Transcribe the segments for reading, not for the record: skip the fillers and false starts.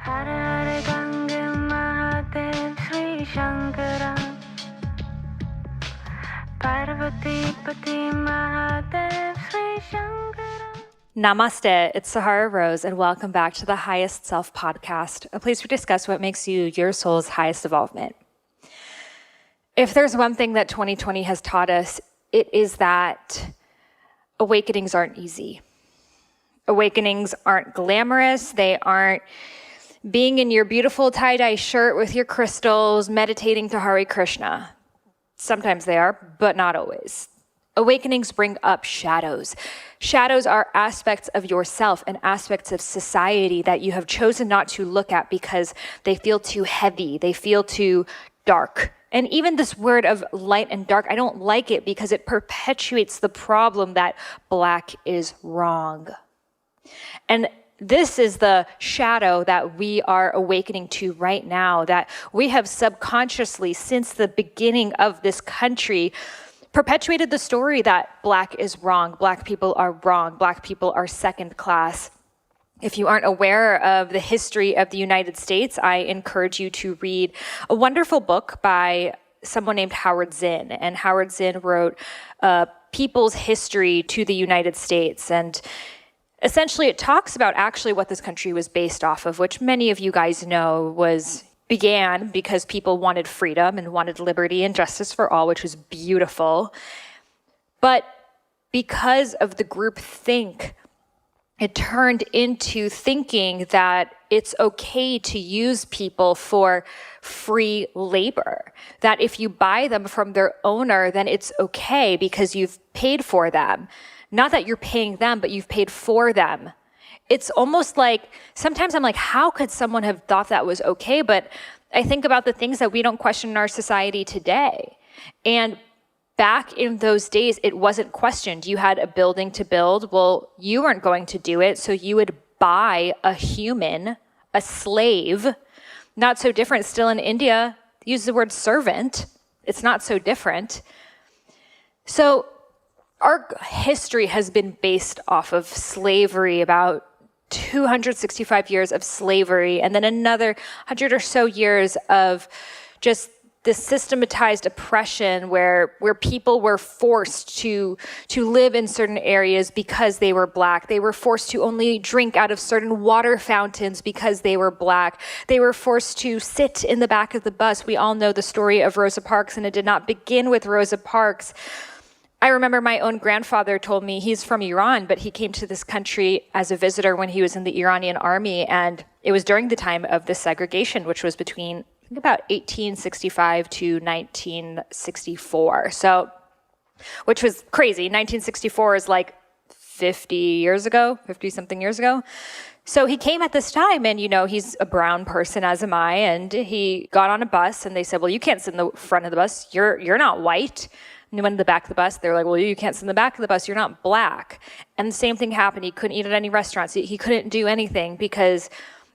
Hare Gange Mahadev Sri Shankara Parvati Pati Mahadev Sri Shankara. Namaste, it's Sahara Rose, and welcome back to the Highest Self podcast, a place we discuss what makes you your soul's highest evolvement. If there's one thing that 2020 has taught us, it is that awakenings aren't easy. Awakenings aren't glamorous. They aren't being in your beautiful tie-dye shirt with your crystals, meditating to Hare Krishna. Sometimes they are, but not always. Awakenings bring up shadows. Shadows are aspects of yourself and aspects of society that you have chosen not to look at because they feel too heavy, they feel too dark. And even this word of light and dark, I don't like it because it perpetuates the problem that Black is wrong. And this is the shadow that we are awakening to right now, that we have subconsciously, since the beginning of this country, perpetuated the story that Black is wrong, Black people are wrong, Black people are second class. If you aren't aware of the history of the United States, I encourage you to read a wonderful book by someone named Howard Zinn. And Howard Zinn wrote People's History to the United States. And essentially, it talks about actually what this country was based off of, which many of you guys know began because people wanted freedom and wanted liberty and justice for all, which was beautiful. But because of the groupthink, it turned into thinking that it's okay to use people for free labor, that if you buy them from their owner, then it's okay because you've paid for them. Not that you're paying them, but you've paid for them. It's almost like, sometimes I'm like, how could someone have thought that was okay? But I think about the things that we don't question in our society today. And back in those days, it wasn't questioned. You had a building to build. Well, you weren't going to do it, so you would buy a human, a slave. Not so different. Still in India, use the word servant. It's not so different. So our history has been based off of slavery, about 265 years of slavery, and then another 100 or so years of just this systematized oppression where people were forced to live in certain areas because they were Black. They were forced to only drink out of certain water fountains because they were Black. They were forced to sit in the back of the bus. We all know the story of Rosa Parks, and it did not begin with Rosa Parks. I remember my own grandfather told me, he's from Iran, but he came to this country as a visitor when he was in the Iranian army, and it was during the time of the segregation, which was between, I think, about 1865 to 1964. So, which was crazy. 1964 is like 50-something years ago. So he came at this time, and, he's a brown person, as am I, and he got on a bus, and they said, well, you can't sit in the front of the bus. You're not white. And he went in the back of the bus. They were like, well, you can't sit in the back of the bus. You're not Black. And the same thing happened. He couldn't eat at any restaurants. He couldn't do anything because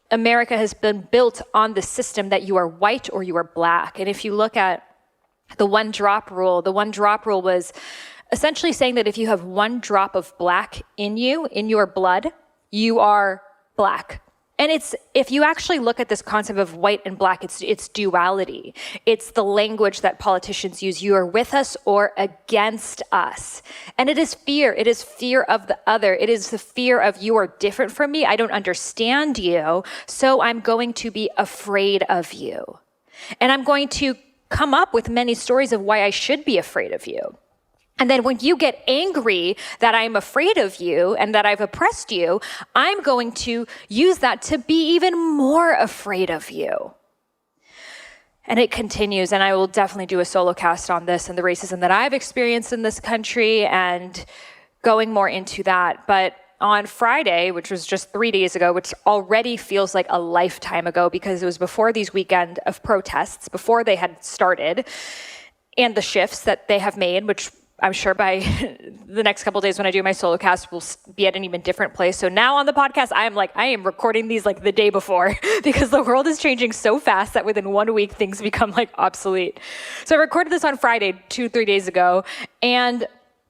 America has been built on the system that you are white or you are Black. And if you look at the one drop rule was essentially saying that if you have one drop of Black in you, in your blood, you are Black. And if you actually look at this concept of white and Black, it's duality. It's the language that politicians use. You are with us or against us. And it is fear. It is fear of the other. It is the fear of you are different from me. I don't understand you. So I'm going to be afraid of you. And I'm going to come up with many stories of why I should be afraid of you. And then when you get angry that I'm afraid of you and that I've oppressed you, I'm going to use that to be even more afraid of you. And it continues, and I will definitely do a solo cast on this and the racism that I've experienced in this country and going more into that. But on Friday, which was just 3 days ago, which already feels like a lifetime ago because it was before these weekend of protests, before they had started, and the shifts that they have made, which I'm sure by the next couple of days when I do my solo cast, we'll be at an even different place. So now on the podcast, I am recording these like the day before because the world is changing so fast that within 1 week, things become like obsolete. So I recorded this on Friday, 2-3 days ago, and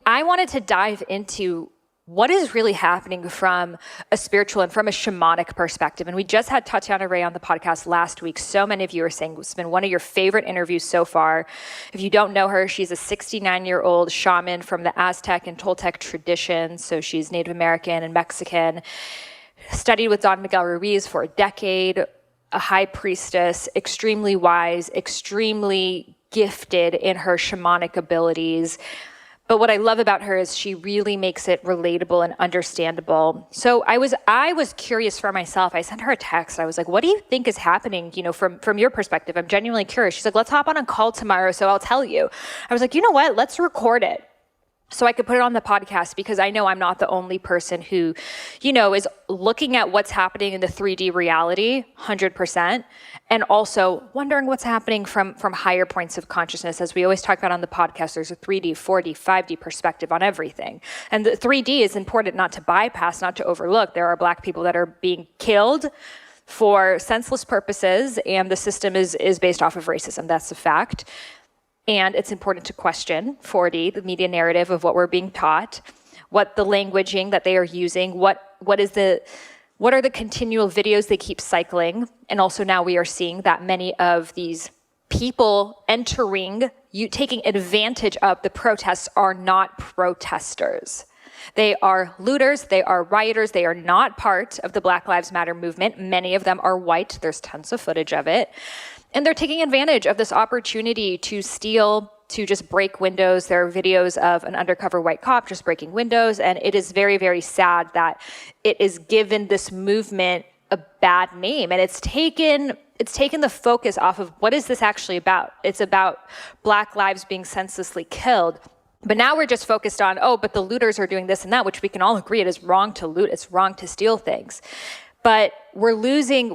I wanted to dive into what is really happening from a spiritual and from a shamanic perspective. And we just had Tatyana Rae on the podcast last week. So many of you are saying it's been one of your favorite interviews so far. If you don't know her, she's a 69-year-old shaman from the Aztec and Toltec tradition. So she's Native American and Mexican, studied with Don Miguel Ruiz for a decade, a high priestess, extremely wise, extremely gifted in her shamanic abilities. But what I love about her is she really makes it relatable and understandable. So I was curious for myself. I sent her a text. I was like, what do you think is happening, from your perspective? I'm genuinely curious. She's like, let's hop on a call tomorrow, so I'll tell you. I was like, you know what? Let's record it so I could put it on the podcast, because I know I'm not the only person who, is looking at what's happening in the 3D reality, 100%, and also wondering what's happening from higher points of consciousness. As we always talk about on the podcast, there's a 3D, 4D, 5D perspective on everything. And the 3D is important not to bypass, not to overlook. There are Black people that are being killed for senseless purposes, and the system is based off of racism. That's a fact. And it's important to question 4D, the media narrative of what we're being taught, what the languaging that they are using, what are the continual videos they keep cycling. And also now we are seeing that many of these people taking advantage of the protests are not protesters. They are looters, they are rioters, they are not part of the Black Lives Matter movement. Many of them are white, there's tons of footage of it. And they're taking advantage of this opportunity to steal, to just break windows. There are videos of an undercover white cop just breaking windows. And it is very, very sad that it is given this movement a bad name. And it's taken the focus off of what is this actually about? It's about Black lives being senselessly killed. But now we're just focused on, but the looters are doing this and that, which we can all agree it is wrong to loot. It's wrong to steal things. But we're losing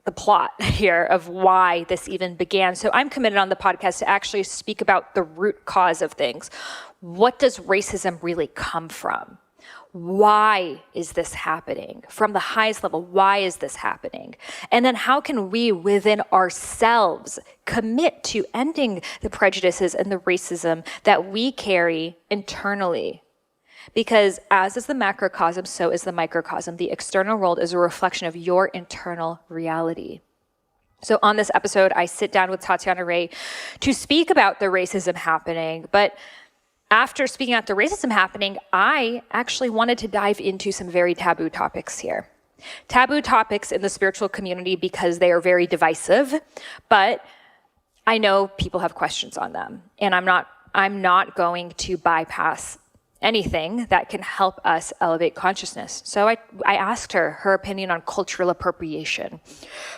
the plot here of why this even began. So I'm committed on the podcast to actually speak about the root cause of things. What does racism really come from? Why is this happening? From the highest level, why is this happening? And then how can we within ourselves commit to ending the prejudices and the racism that we carry internally? Because as is the macrocosm, so is the microcosm. The external world is a reflection of your internal reality. So on this episode, I sit down with Tatyana Rae to speak about the racism happening. But after speaking about the racism happening, I actually wanted to dive into some very taboo topics here. Taboo topics in the spiritual community because they are very divisive, but I know people have questions on them. And I'm not going to bypass anything that can help us elevate consciousness. So I asked her opinion on cultural appropriation,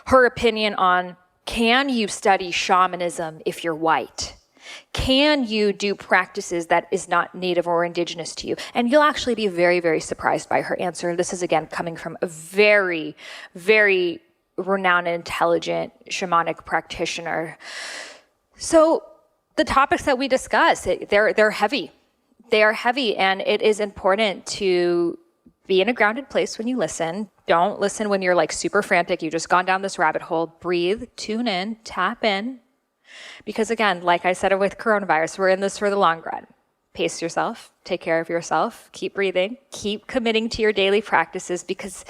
her opinion on, can you study shamanism if you're white? Can you do practices that is not native or indigenous to you? And you'll actually be very, very surprised by her answer. This is, again, coming from a very, very renowned and intelligent shamanic practitioner. So the topics that we discuss, they're heavy. They are heavy, and it is important to be in a grounded place when you listen. Don't listen when you're like super frantic. You've just gone down this rabbit hole. Breathe, tune in, tap in. Because again, like I said with coronavirus, we're in this for the long run. Pace yourself, take care of yourself, keep breathing, keep committing to your daily practices, because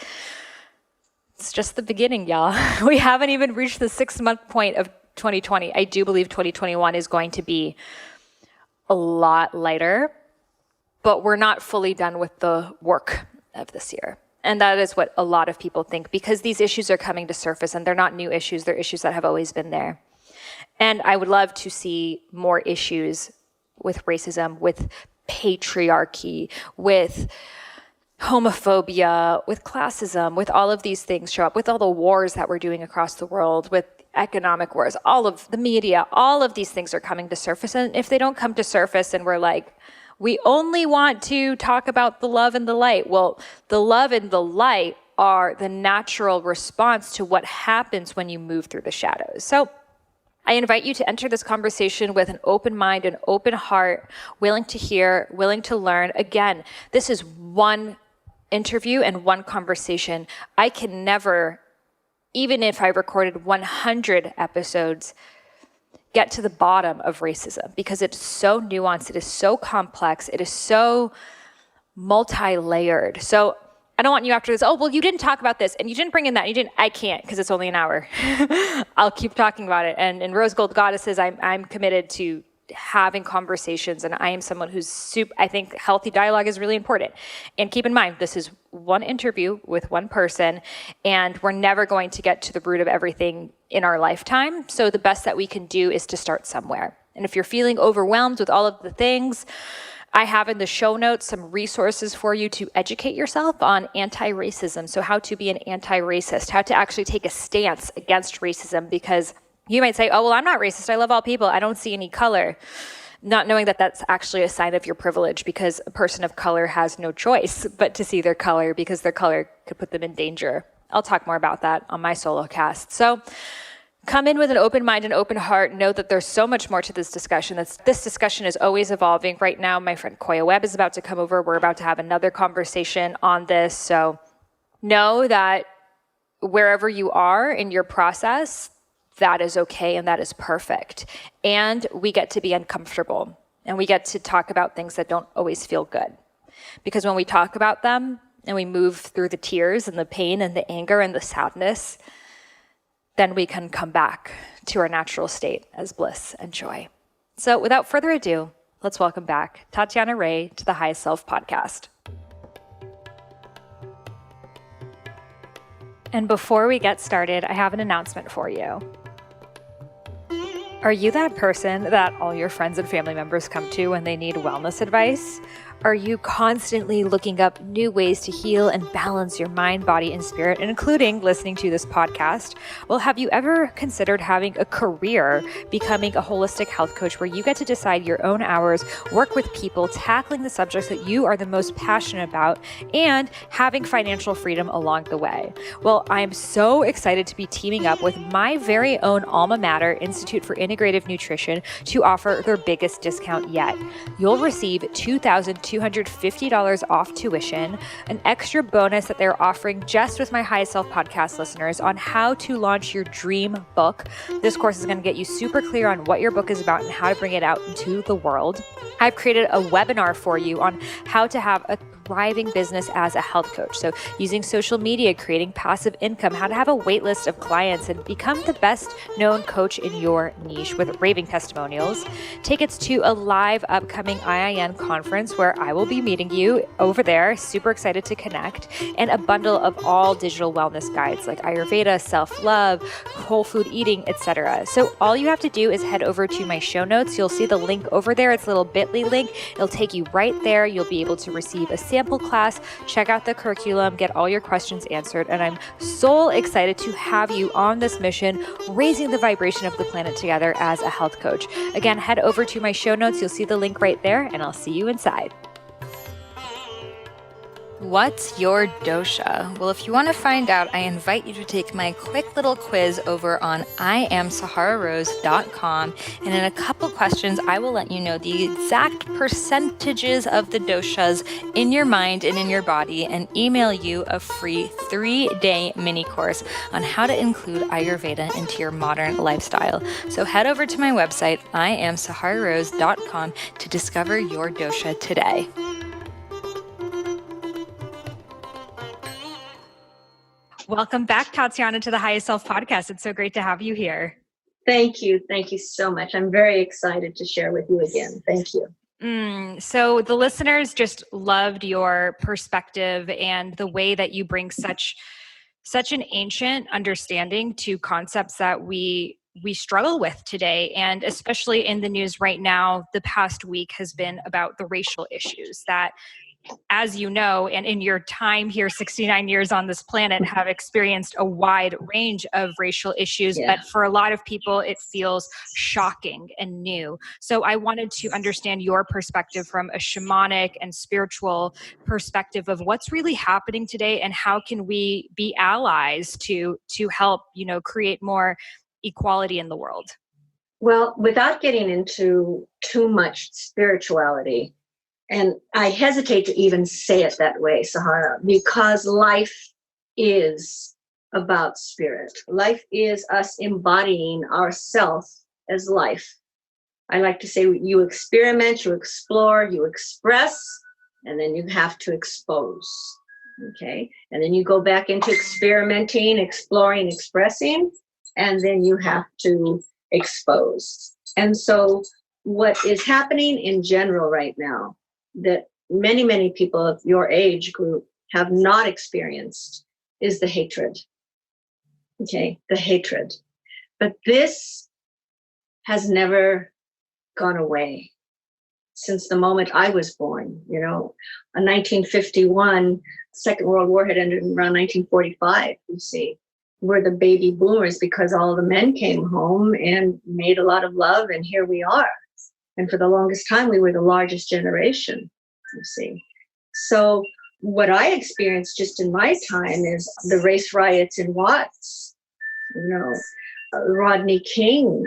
it's just the beginning, y'all. We haven't even reached the 6-month point of 2020. I do believe 2021 is going to be a lot lighter, but we're not fully done with the work of this year. And that is what a lot of people think, because these issues are coming to surface and they're not new issues. They're issues that have always been there. And I would love to see more issues with racism, with patriarchy, with homophobia, with classism, with all of these things show up, with all the wars that we're doing across the world, with economic wars, all of the media, all of these things are coming to surface. And if they don't come to surface and we're like, we only want to talk about the love and the light. Well, the love and the light are the natural response to what happens when you move through the shadows. So I invite you to enter this conversation with an open mind, an open heart, willing to hear, willing to learn. Again, this is one interview and one conversation. I can never, even if I recorded 100 episodes, get to the bottom of racism, because it's so nuanced, it is so complex, it is so multi-layered. So I don't want you after this, oh, well, you didn't talk about this and you didn't bring in that. I can't because it's only an hour. I'll keep talking about it. And in Rose Gold Goddesses, I'm committed to having conversations, and I am someone who's I think healthy dialogue is really important. And keep in mind, this is one interview with one person, and we're never going to get to the root of everything in our lifetime. So the best that we can do is to start somewhere. And if you're feeling overwhelmed with all of the things, I have in the show notes some resources for you to educate yourself on anti-racism. So how to be an anti-racist, how to actually take a stance against racism, because you might say, oh, well, I'm not racist. I love all people. I don't see any color. Not knowing that that's actually a sign of your privilege, because a person of color has no choice but to see their color, because their color could put them in danger. I'll talk more about that on my solo cast. So come in with an open mind and open heart. Know that there's so much more to this discussion. This discussion is always evolving. Right now, my friend Koya Webb is about to come over. We're about to have another conversation on this. So know that wherever you are in your process, that is okay and that is perfect. And we get to be uncomfortable, and we get to talk about things that don't always feel good. Because when we talk about them and we move through the tears and the pain and the anger and the sadness, then we can come back to our natural state as bliss and joy. So without further ado, let's welcome back Tatyana Rae to the Highest Self podcast. And before we get started, I have an announcement for you. Are you that person that all your friends and family members come to when they need wellness advice? Are you constantly looking up new ways to heal and balance your mind, body, and spirit, including listening to this podcast? Well, have you ever considered having a career becoming a holistic health coach where you get to decide your own hours, work with people, tackling the subjects that you are the most passionate about, and having financial freedom along the way? Well, I'm so excited to be teaming up with my very own alma mater, Institute for Integrative Nutrition, to offer their biggest discount yet. You'll receive $2,250 off tuition, an extra bonus that they're offering just with my Highest Self podcast listeners on how to launch your dream book. This course is going to get you super clear on what your book is about and how to bring it out into the world. I've created a webinar for you on how to have a thriving business as a health coach. So using social media, creating passive income, how to have a wait list of clients and become the best known coach in your niche with raving testimonials. Tickets to a live upcoming IIN conference where I will be meeting you over there. Super excited to connect. And a bundle of all digital wellness guides like Ayurveda, self-love, whole food eating, etc. So all you have to do is head over to my show notes. You'll see the link over there. It's a little bit.ly link. It'll take you right there. You'll be able to receive a sample class, check out the curriculum, get all your questions answered. And I'm so excited to have you on this mission, raising the vibration of the planet together as a health coach. Again, head over to my show notes. You'll see the link right there, and I'll see you inside. What's your dosha? Well, if you want to find out, I invite you to take my quick little quiz over on IamSaharaRose.com. And in a couple questions, I will let you know the exact percentages of the doshas in your mind and in your body, and email you a free 3-day mini course on how to include Ayurveda into your modern lifestyle. So head over to my website, IamSaharaRose.com, to discover your dosha today. Welcome back, Tatyana, to the Highest Self podcast. It's so great to have you here. Thank you. Thank you so much. I'm very excited to share with you again. Thank you. So the listeners just loved your perspective and the way that you bring such an ancient understanding to concepts that we struggle with today. And especially in the news right now, the past week has been about the racial issues that, as you know, and in your time here, 69 years on this planet, have experienced a wide range of racial issues. Yeah. But for a lot of people, it feels shocking and new. So I wanted to understand your perspective from a shamanic and spiritual perspective of what's really happening today, and how can we be allies to help, create more equality in the world? Well, without getting into too much spirituality, and I hesitate to even say it that way, Sahara, because life is about spirit. Life is us embodying ourselves as life. I like to say you experiment, you explore, you express, and then you have to expose. Okay. And then you go back into experimenting, exploring, expressing, and then you have to expose. And so what is happening in general right now that many, many people of your age group have not experienced is the hatred. Okay, the hatred. But this has never gone away since the moment I was born. You know, in 1951, Second World War had ended around 1945, you see. We're the baby boomers because all the men came home and made a lot of love, and here we are. And for the longest time, we were the largest generation, you see. So what I experienced just in my time is the race riots in Watts, you know, Rodney King,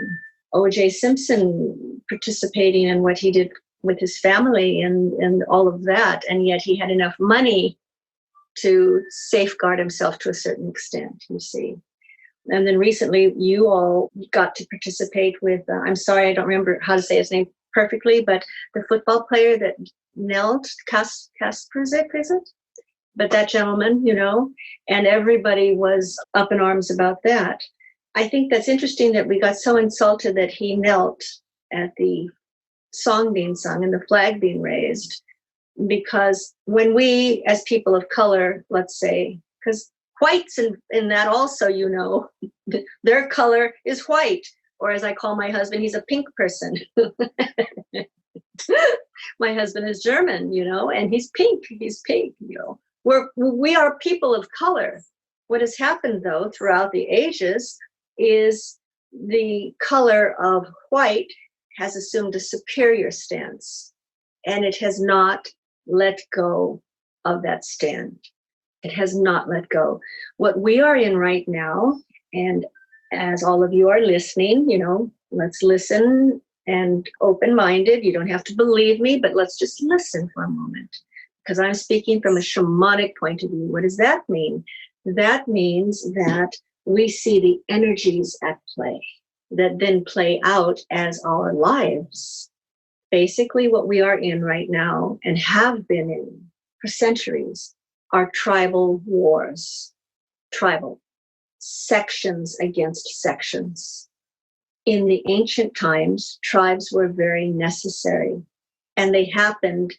O.J. Simpson participating in what he did with his family and all of that. And yet he had enough money to safeguard himself to a certain extent, you see. And then recently you all got to participate with, I'm sorry, I don't remember how to say his name perfectly, but the football player that knelt, Kasperzik, is it? But that gentleman, you know, and everybody was up in arms about that. I think that's interesting that we got so insulted that he knelt at the song being sung and the flag being raised, because when we, as people of color, let's say, because whites in that also, you know, their color is white, or as I call my husband, he's a pink person. My husband is German, you know, and he's pink, you know. We are people of color. What has happened, though, throughout the ages is the color of white has assumed a superior stance, and it has not let go of that stand. It has not let go. What we are in right now, and as all of you are listening, you know, let's listen and open-minded. You don't have to believe me, but let's just listen for a moment, because I'm speaking from a shamanic point of view. What does that mean? That means that we see the energies at play that then play out as our lives. Basically, what we are in right now and have been in for centuries are tribal wars, tribal sections against sections. In the ancient times, tribes were very necessary, and they happened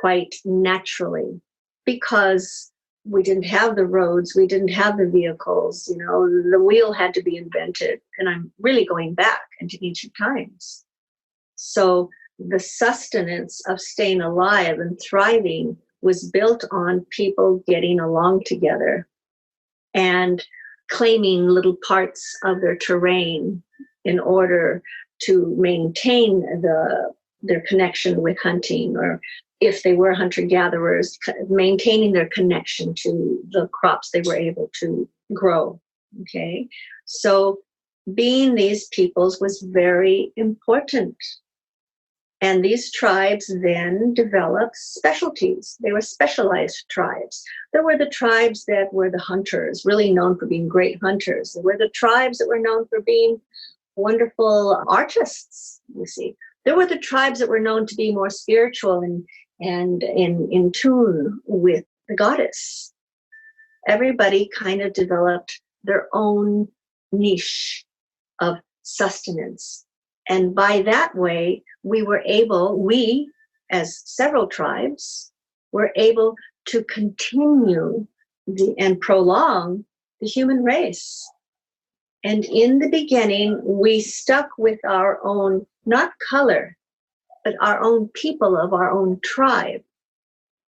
quite naturally because we didn't have the roads, we didn't have the vehicles, you know, the wheel had to be invented. And I'm really going back into ancient times. So the sustenance of staying alive and thriving was built on people getting along together and claiming little parts of their terrain in order to maintain their connection with hunting, or if they were hunter-gatherers, maintaining their connection to the crops they were able to grow. Okay, so being these peoples was very important. And these tribes then developed specialties. They were specialized tribes. There were the tribes that were the hunters, really known for being great hunters. There were the tribes that were known for being wonderful artists, you see. There were the tribes that were known to be more spiritual and in tune with the goddess. Everybody kind of developed their own niche of sustenance. And by that way, we, as several tribes, were able to continue and prolong the human race. And in the beginning, we stuck with our own, not color, but our own people of our own tribe,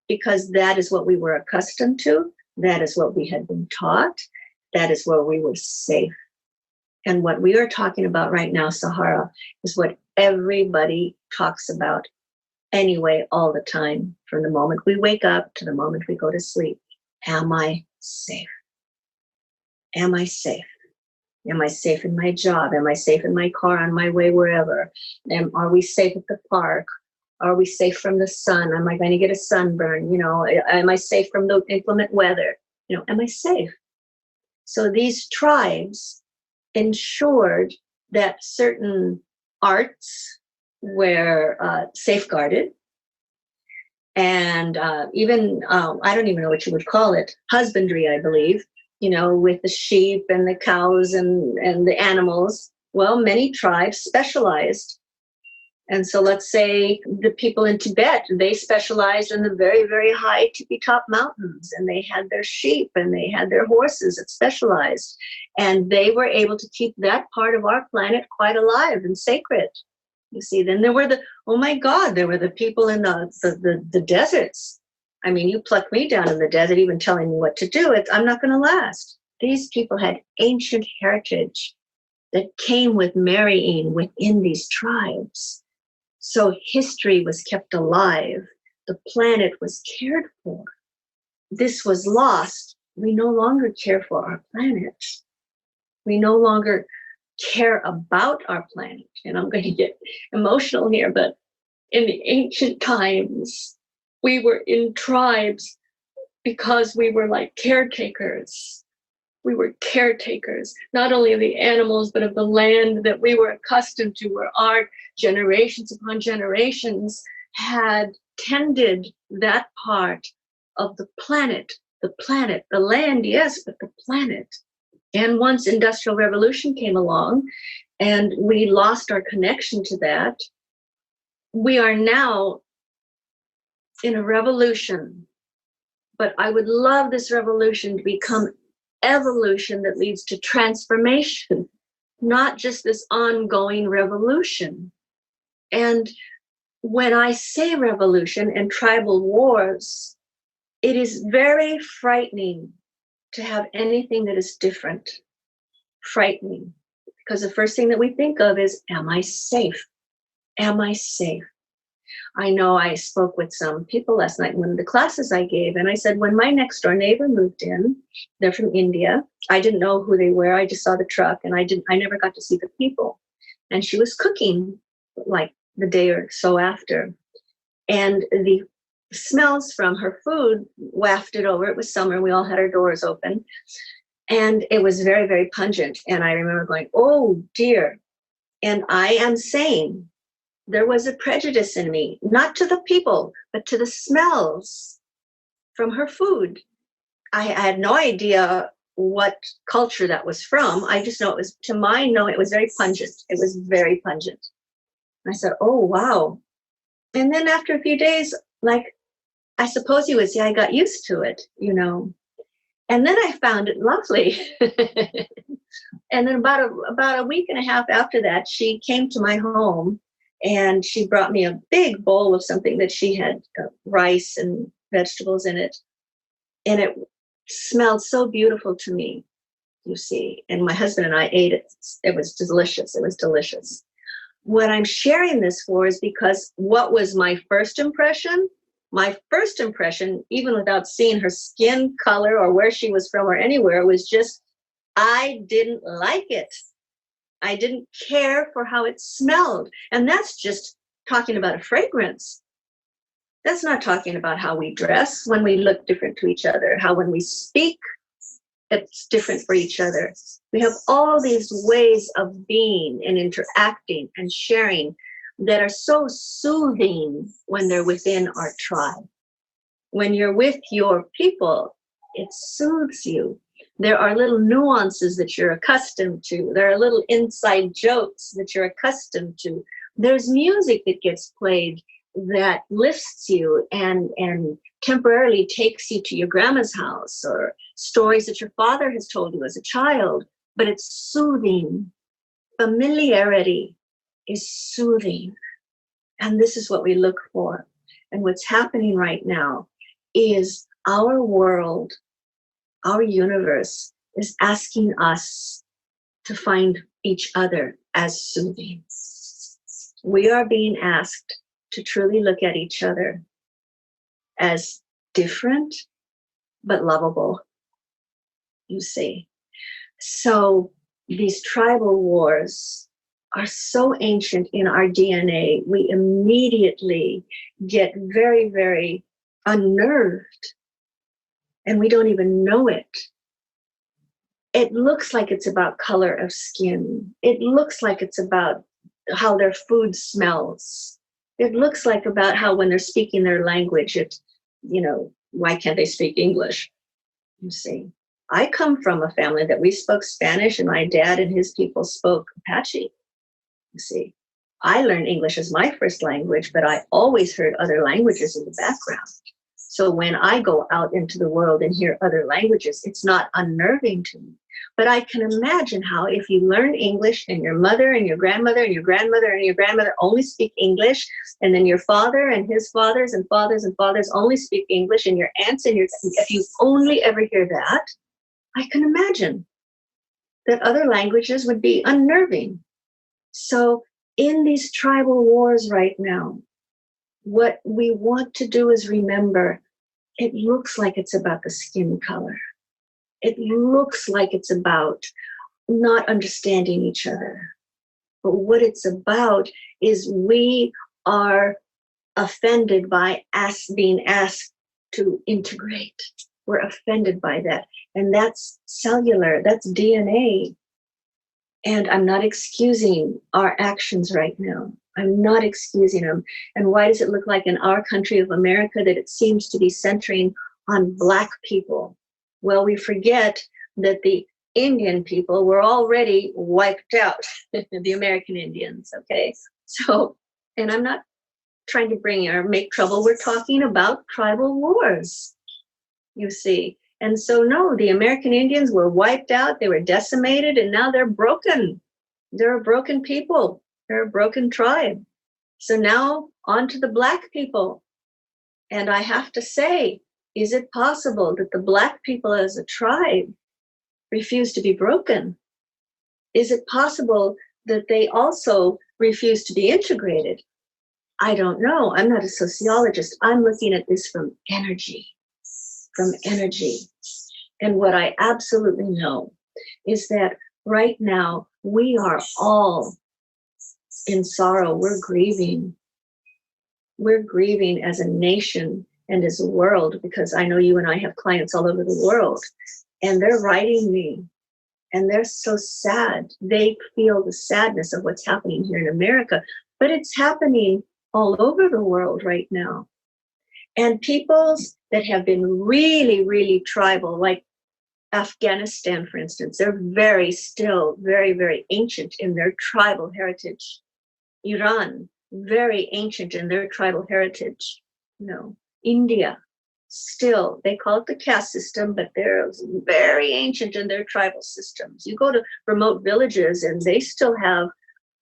because that is what we were accustomed to. That is what we had been taught. That is where we were safe. And what we are talking about right now, Sahara, is what everybody talks about anyway, all the time, from the moment we wake up to the moment we go to sleep. Am I safe? Am I safe? Am I safe in my job? Am I safe in my car on my way wherever? Are we safe at the park? Are we safe from the sun? Am I going to get a sunburn? You know, am I safe from the inclement weather? You know, am I safe? So these tribes ensured that certain arts were safeguarded, And even, I don't even know what you would call it, husbandry, I believe, with the sheep and the cows and the animals. Well, many tribes specialized. And so let's say the people in Tibet, they specialized in the very, very high tippy-top mountains, and they had their sheep and they had their horses that specialized. And they were able to keep that part of our planet quite alive and sacred. You see, then there were oh my God, there were the people in the deserts. I mean, you pluck me down in the desert, even telling me what to do, I'm not going to last. These people had ancient heritage that came with marrying within these tribes. So history was kept alive. The planet was cared for. This was lost. We no longer care for our planet. We no longer care about our planet. And I'm going to get emotional here, but in the ancient times, we were in tribes because we were like caretakers. We were caretakers, not only of the animals, but of the land that we were accustomed to, where our generations upon generations had tended that part of the planet, the land, yes, but the planet. And once Industrial Revolution came along and we lost our connection to that, we are now in a revolution. But I would love this revolution to become evolution that leads to transformation, not just this ongoing revolution. And when I say revolution and tribal wars, it is very frightening to have anything that is different. Frightening. Because the first thing that we think of is, am I safe? Am I safe? I know I spoke with some people last night in one of the classes I gave, and I said, when my next door neighbor moved in, they're from India. I didn't know who they were. I just saw the truck, and I never got to see the people. And she was cooking like the day or so after. And the smells from her food wafted over. It was summer. We all had our doors open. And it was very, very pungent. And I remember going, oh, dear. And I am saying, there was a prejudice in me, not to the people, but to the smells from her food. I had no idea what culture that was from. I just know it was, to my knowing, it was very pungent. It was very pungent. I said, oh, wow. And then after a few days, like, I suppose you would say, I got used to it, And then I found it lovely. And then about a week and a half after that, she came to my home. And she brought me a big bowl of something that she had rice and vegetables in it. And it smelled so beautiful to me, you see. And my husband and I ate it. It was delicious. It was delicious. What I'm sharing this for is because what was my first impression? My first impression, even without seeing her skin color or where she was from or anywhere, was just, I didn't like it. I didn't care for how it smelled. And that's just talking about a fragrance. That's not talking about how we dress when we look different to each other, how when we speak, it's different for each other. We have all these ways of being and interacting and sharing that are so soothing when they're within our tribe. When you're with your people, it soothes you. There are little nuances that you're accustomed to. There are little inside jokes that you're accustomed to. There's music that gets played that lifts you and temporarily takes you to your grandma's house, or stories that your father has told you as a child, but it's soothing. Familiarity is soothing. And this is what we look for. And what's happening right now is our world, our universe is asking us to find each other as soothing. We are being asked to truly look at each other as different, but lovable, you see. So these tribal wars are so ancient in our DNA, we immediately get very, very unnerved. And we don't even know it. It looks like it's about color of skin. It looks like it's about how their food smells. It looks like about how when they're speaking their language, why can't they speak English? You see, I come from a family that we spoke Spanish, and my dad and his people spoke Apache. You see, I learned English as my first language, but I always heard other languages in the background. So when I go out into the world and hear other languages, it's not unnerving to me. But I can imagine how if you learn English and your mother and your grandmother and your grandmother and your grandmother only speak English, and then your father and his fathers and fathers and fathers only speak English, and your aunts and if you only ever hear that, I can imagine that other languages would be unnerving. So in these tribal wars right now, what we want to do is remember, it looks like it's about the skin color. It looks like it's about not understanding each other. But what it's about is we are offended by being asked to integrate. We're offended by that. And that's cellular, that's DNA. And I'm not excusing our actions right now. I'm not excusing them. And why does it look like in our country of America that it seems to be centering on Black people? Well, we forget that the Indian people were already wiped out, the American Indians, okay? So, and I'm not trying to bring or make trouble. We're talking about tribal wars, you see. And so, no, the American Indians were wiped out. They were decimated, and now they're broken. They're a broken people. They're a broken tribe. So now on to the Black people. And I have to say, is it possible that the Black people as a tribe refuse to be broken? Is it possible that they also refuse to be integrated? I don't know. I'm not a sociologist. I'm looking at this from energy. And what I absolutely know is that right now we are all in sorrow. We're grieving. We're grieving as a nation and as a world, because I know you and I have clients all over the world, and they're writing me, and they're so sad. They feel the sadness of what's happening here in America, but it's happening all over the world right now. And peoples that have been really, really tribal, like Afghanistan, for instance, they're very ancient in their tribal heritage. Iran, very ancient in their tribal heritage. India, still, they call it the caste system, but they're very ancient in their tribal systems. You go to remote villages and they still have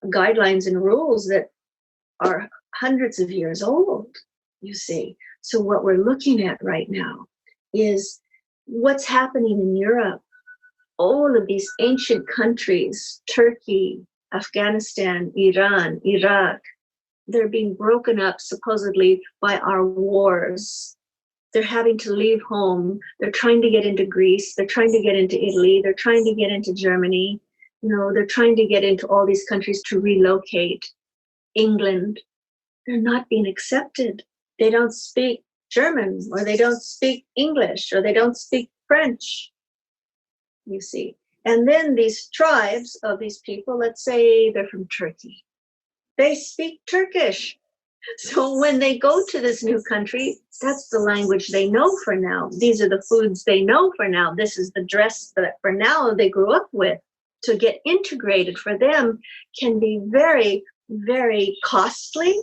guidelines and rules that are hundreds of years old, you see. So what we're looking at right now is what's happening in Europe. All of these ancient countries, Turkey, Afghanistan, Iran, Iraq, they're being broken up supposedly by our wars. They're having to leave home. They're trying to get into Greece. They're trying to get into Italy. They're trying to get into Germany. They're trying to get into all these countries to relocate. England, they're not being accepted. They don't speak German, or they don't speak English, or they don't speak French, you see. And then these tribes of these people, let's say they're from Turkey, they speak Turkish. So when they go to this new country, that's the language they know for now. These are the foods they know for now. This is the dress that for now they grew up with. To get integrated for them can be very, very costly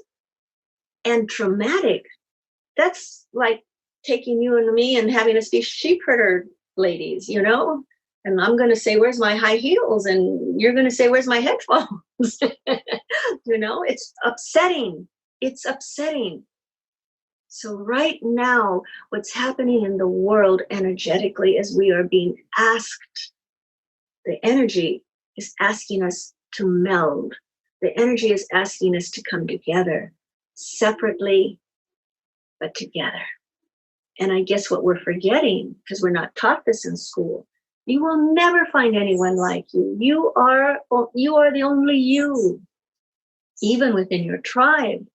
and traumatic. That's like taking you and me and having us be sheep herder ladies, and I'm going to say, where's my high heels? And you're going to say, where's my headphones? It's upsetting. It's upsetting. So right now, what's happening in the world energetically is we are being asked, the energy is asking us to meld. The energy is asking us to come together, separately, but together. And I guess what we're forgetting, because we're not taught this in school, you will never find anyone like you. You are the only you, even within your tribe.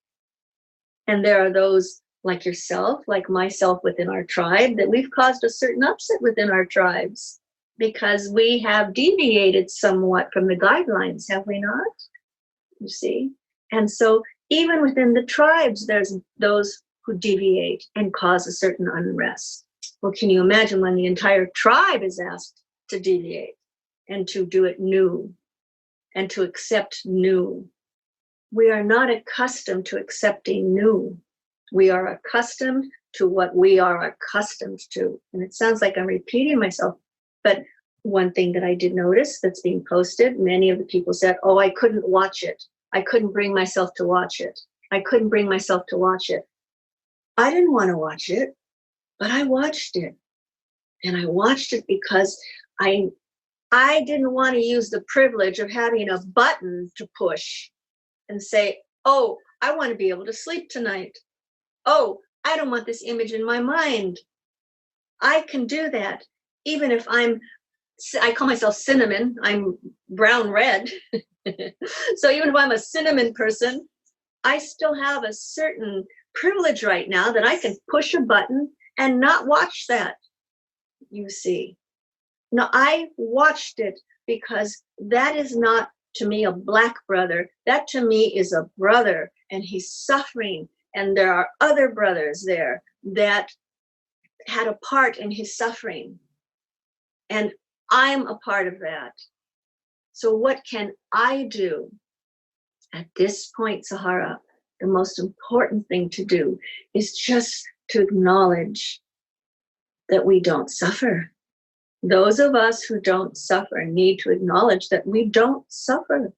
And there are those like yourself, like myself within our tribe, that we've caused a certain upset within our tribes because we have deviated somewhat from the guidelines, have we not? You see? And so even within the tribes, there's those who deviate and cause a certain unrest. Well, can you imagine when the entire tribe is asked to deviate and to do it new and to accept new? We are not accustomed to accepting new. We are accustomed to what we are accustomed to. And it sounds like I'm repeating myself, but one thing that I did notice that's being posted, many of the people said, oh, I couldn't watch it. I couldn't bring myself to watch it. I couldn't bring myself to watch it. I didn't want to watch it, but I watched it. And I watched it because I didn't want to use the privilege of having a button to push and say, oh, I want to be able to sleep tonight. Oh, I don't want this image in my mind. I can do that. Even if I call myself cinnamon, I'm brown red. So even if I'm a cinnamon person, I still have a certain privilege right now that I can push a button and not watch that, you see. Now, I watched it because that is not to me a black brother. That to me is a brother, and he's suffering. And there are other brothers there that had a part in his suffering. And I'm a part of that. So what can I do? At this point, Sahara, the most important thing to do is just to acknowledge that we don't suffer. Those of us who don't suffer need to acknowledge that we don't suffer.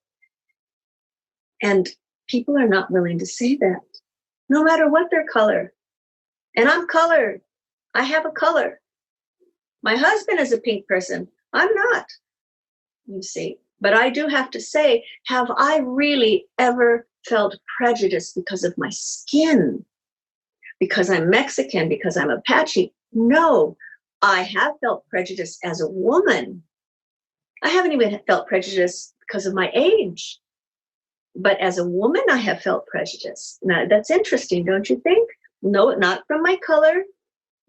And people are not willing to say that, no matter what their color. And I'm colored. I have a color. My husband is a pink person. I'm not, you see. But I do have to say, have I really ever felt prejudice because of my skin? Because I'm Mexican, because I'm Apache? No, I have felt prejudice as a woman. I haven't even felt prejudice because of my age. But as a woman, I have felt prejudice. Now, that's interesting, don't you think? No, not from my color,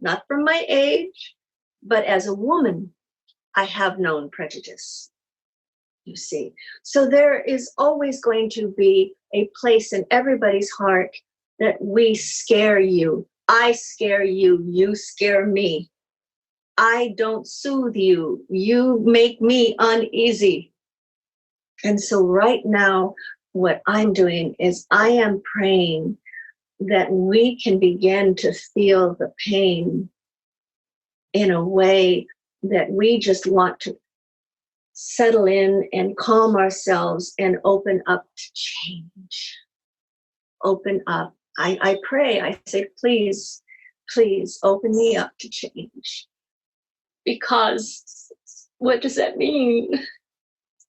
not from my age, but as a woman, I have known prejudice, you see. So there is always going to be a place in everybody's heart that we scare you. I scare you, you scare me. I don't soothe you, you make me uneasy. And so right now, what I'm doing is I am praying that we can begin to feel the pain in a way that we just want to settle in and calm ourselves and open up to change. Open up. I pray, I say, please, please open me up to change. Because what does that mean?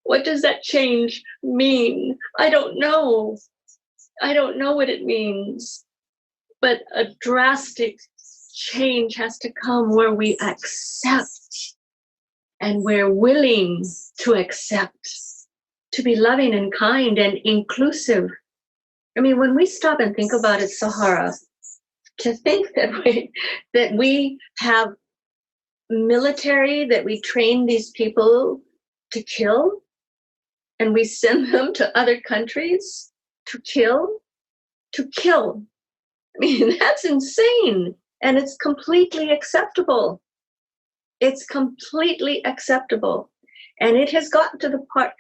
What does that change mean? I don't know. I don't know what it means. But a drastic change has to come where we accept and we're willing to accept, to be loving and kind and inclusive. I mean, when we stop and think about it, Sahara, to think that we have military, that we train these people to kill, and we send them to other countries to kill. I mean, that's insane. And it's completely acceptable. It's completely acceptable. And it has gotten to the part,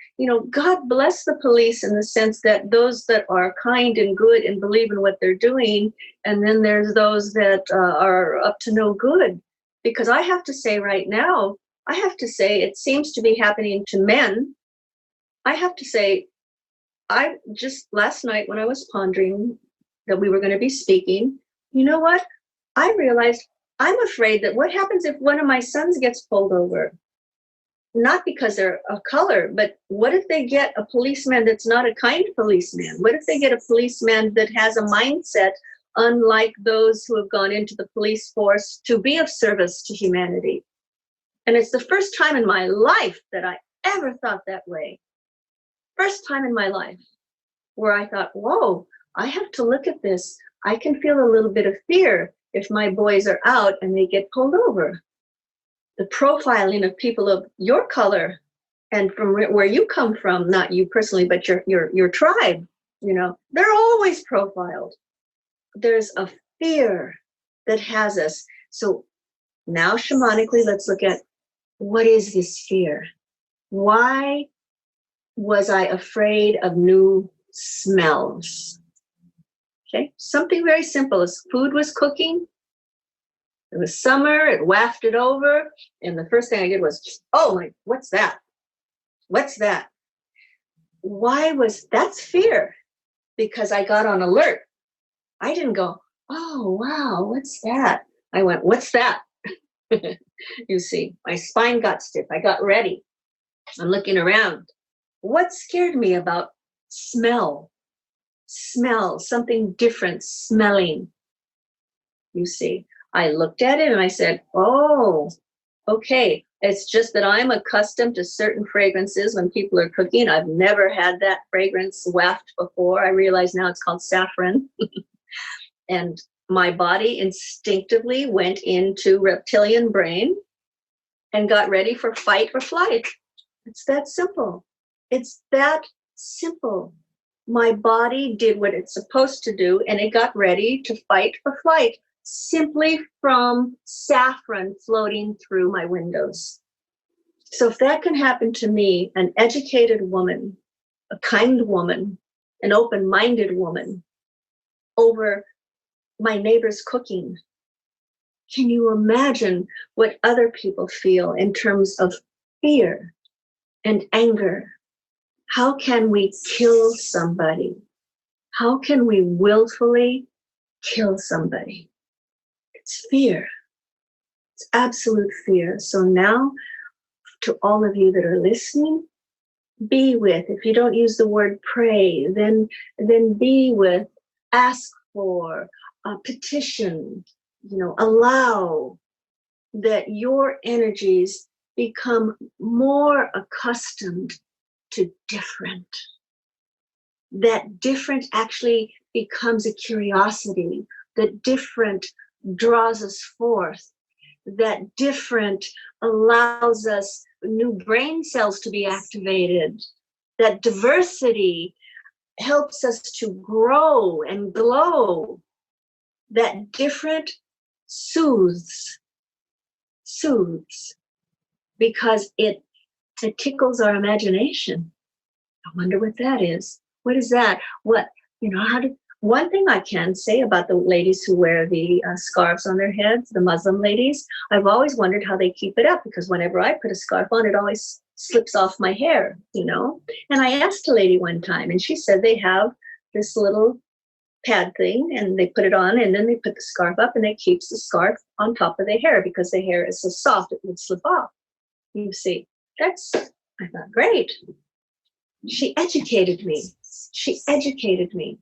God bless the police in the sense that those that are kind and good and believe in what they're doing, and then there's those that are up to no good. Because I have to say right now, it seems to be happening to men. I have to say, I just last night when I was pondering that we were going to be speaking, you know what? I realized I'm afraid that what happens if one of my sons gets pulled over? Not because they're of color, but what if they get a policeman that's not a kind policeman? What if they get a policeman that has a mindset unlike those who have gone into the police force to be of service to humanity? And it's the first time in my life that I ever thought that way. First time in my life where I thought, whoa, I have to look at this. I can feel a little bit of fear if my boys are out and they get pulled over. The profiling of people of your color and from where you come from, not you personally, but your tribe, They're always profiled. There's a fear that has us. So now shamanically, let's look at, what is this fear? Why was I afraid of new smells? Okay, something very simple. As food was cooking, it was summer, it wafted over, and the first thing I did was, oh my, what's that? What's that? That's fear, because I got on alert. I didn't go, oh wow, what's that? I went, what's that? You see, my spine got stiff. I got ready. I'm looking around. What scared me about smell? Smell, something different, smelling. You see, I looked at it and I said, oh, okay. It's just that I'm accustomed to certain fragrances when people are cooking. I've never had that fragrance waft before. I realize now it's called saffron. And my body instinctively went into reptilian brain and got ready for fight or flight. It's that simple. It's that simple. My body did what it's supposed to do, and it got ready to fight or flight simply from saffron floating through my windows. So if that can happen to me, an educated woman, a kind woman, an open-minded woman, over my neighbor's cooking, can you imagine what other people feel in terms of fear and anger? How can we kill somebody? How can we willfully kill somebody? It's fear. It's absolute fear. So now, to all of you that are listening, be with. If you don't use the word pray, then be with, ask for, petition, allow that your energies become more accustomed to different. That different actually becomes a curiosity. That different draws us forth. That different allows us new brain cells to be activated. That diversity helps us to grow and glow. That different soothes, because it tickles our imagination. I wonder what that is. What is that? One thing I can say about the ladies who wear the scarves on their heads, the Muslim ladies, I've always wondered how they keep it up, because whenever I put a scarf on, it always slips off my hair, And I asked a lady one time, and she said they have this little pad thing, and they put it on, and then they put the scarf up, and it keeps the scarf on top of their hair, because the hair is so soft it would slip off. You see, I thought, great. She educated me.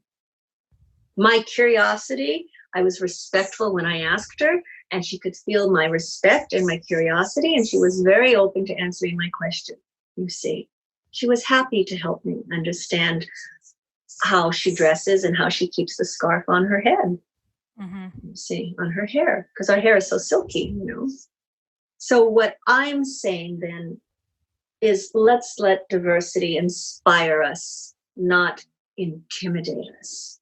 My curiosity, I was respectful when I asked her, and she could feel my respect and my curiosity, and she was very open to answering my question. You see, she was happy to help me understand how she dresses and how she keeps the scarf on her head. Mm-hmm. You see, on her hair, because our hair is so silky, So what I'm saying then is, let's let diversity inspire us, not intimidate us.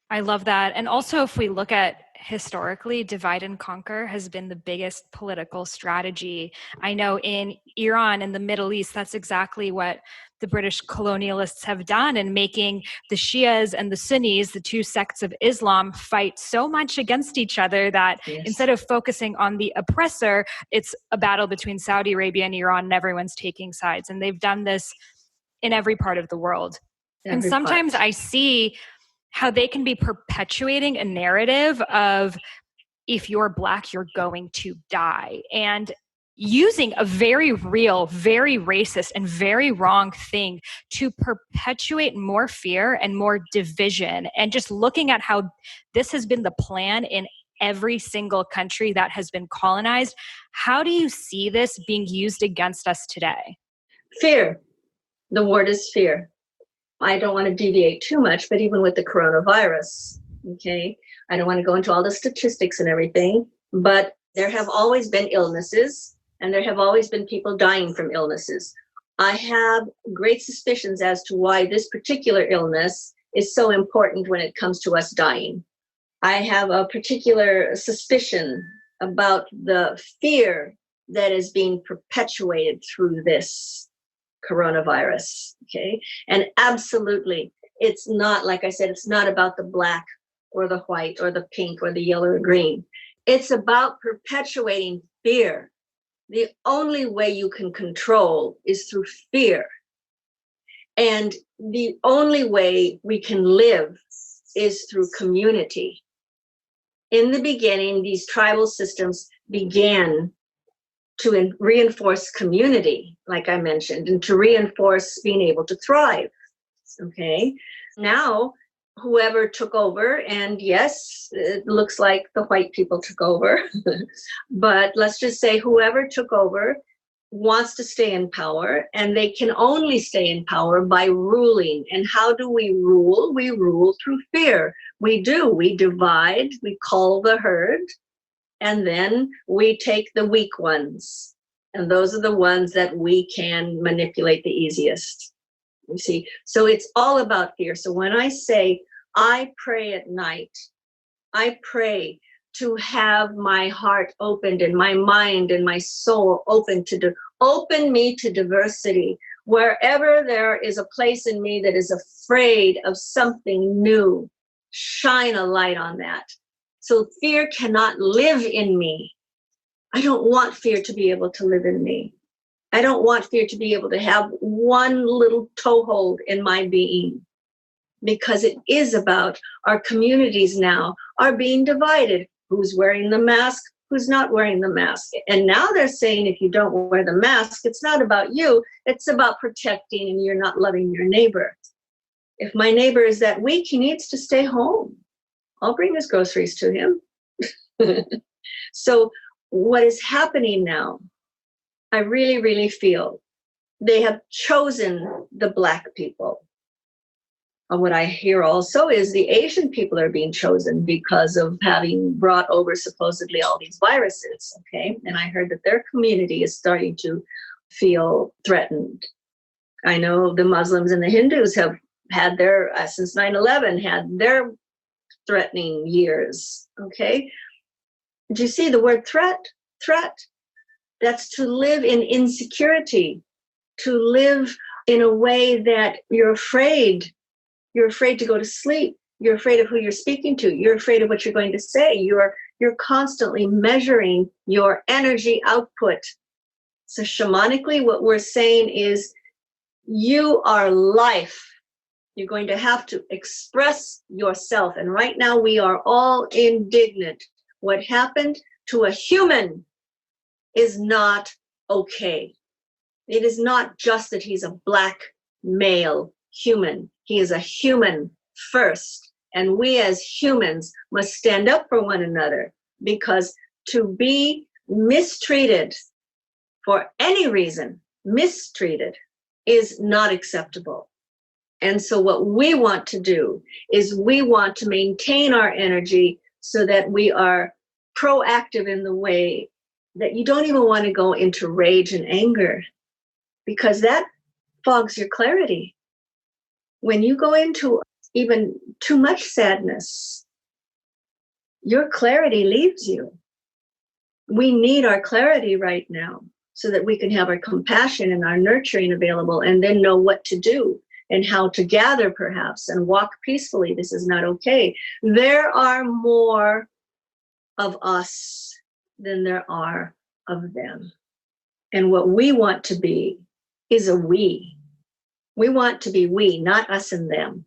I love that. And also, if we look at historically, divide and conquer has been the biggest political strategy. I know in Iran and the Middle East, that's exactly what the British colonialists have done, in making the Shias and the Sunnis, the two sects of Islam, fight so much against each other that instead of focusing on the oppressor, it's a battle between Saudi Arabia and Iran, and everyone's taking sides. And they've done this in every part of the world. And sometimes I see how they can be perpetuating a narrative of, if you're Black, you're going to die. And using a very real, very racist, and very wrong thing to perpetuate more fear and more division. And just looking at how this has been the plan in every single country that has been colonized. How do you see this being used against us today? Fear. The word is fear. I don't want to deviate too much, but even with the coronavirus, okay, I don't want to go into all the statistics and everything, but there have always been illnesses, and there have always been people dying from illnesses. I have great suspicions as to why this particular illness is so important when it comes to us dying. I have a particular suspicion about the fear that is being perpetuated through this coronavirus. Okay. And absolutely, it's not, like I said, it's not about the black or the white or the pink or the yellow or green. It's about perpetuating fear. The only way you can control is through fear. And the only way we can live is through community. In the beginning, these tribal systems began to reinforce community, like I mentioned, and to reinforce being able to thrive. Okay. Now, whoever took over, and yes, it looks like the white people took over, but let's just say whoever took over wants to stay in power, and they can only stay in power by ruling. And how do we rule? We rule through fear. We divide, we cull the herd, and then we take the weak ones. And those are the ones that we can manipulate the easiest. You see, so it's all about fear. So when I say I pray at night, I pray to have my heart opened and my mind and my soul open open me to diversity. Wherever there is a place in me that is afraid of something new, shine a light on that. So fear cannot live in me. I don't want fear to be able to live in me. I don't want fear to be able to have one little toehold in my being, because it is about our communities now are being divided. Who's wearing the mask? Who's not wearing the mask? And now they're saying if you don't wear the mask, it's not about you. It's about protecting, and you're not loving your neighbor. If my neighbor is that weak, he needs to stay home. I'll bring his groceries to him. So what is happening now, I really, really feel they have chosen the Black people. And what I hear also is the Asian people are being chosen because of having brought over supposedly all these viruses. Okay. And I heard that their community is starting to feel threatened. I know the Muslims and the Hindus have had their, since 9/11, had their threatening years. Okay. Do you see the word threat? Threat. That's to live in insecurity, to live in a way that you're afraid. You're afraid to go to sleep. You're afraid of who you're speaking to. You're afraid of what you're going to say. You're constantly measuring your energy output. So shamanically, what we're saying is you are life. You're going to have to express yourself. And right now we are all indignant. What happened to a human is not okay. It is not just that he's a Black male human. He is a human first. And we as humans must stand up for one another, because to be mistreated for any reason, mistreated, is not acceptable. And so what we want to do is we want to maintain our energy so that we are proactive in the way that you don't even want to go into rage and anger, because that fogs your clarity. When you go into even too much sadness, your clarity leaves you. We need our clarity right now so that we can have our compassion and our nurturing available, and then know what to do and how to gather perhaps and walk peacefully. This is not okay. There are more of us than there are of them. And what we want to be is a we. We want to be we, not us and them.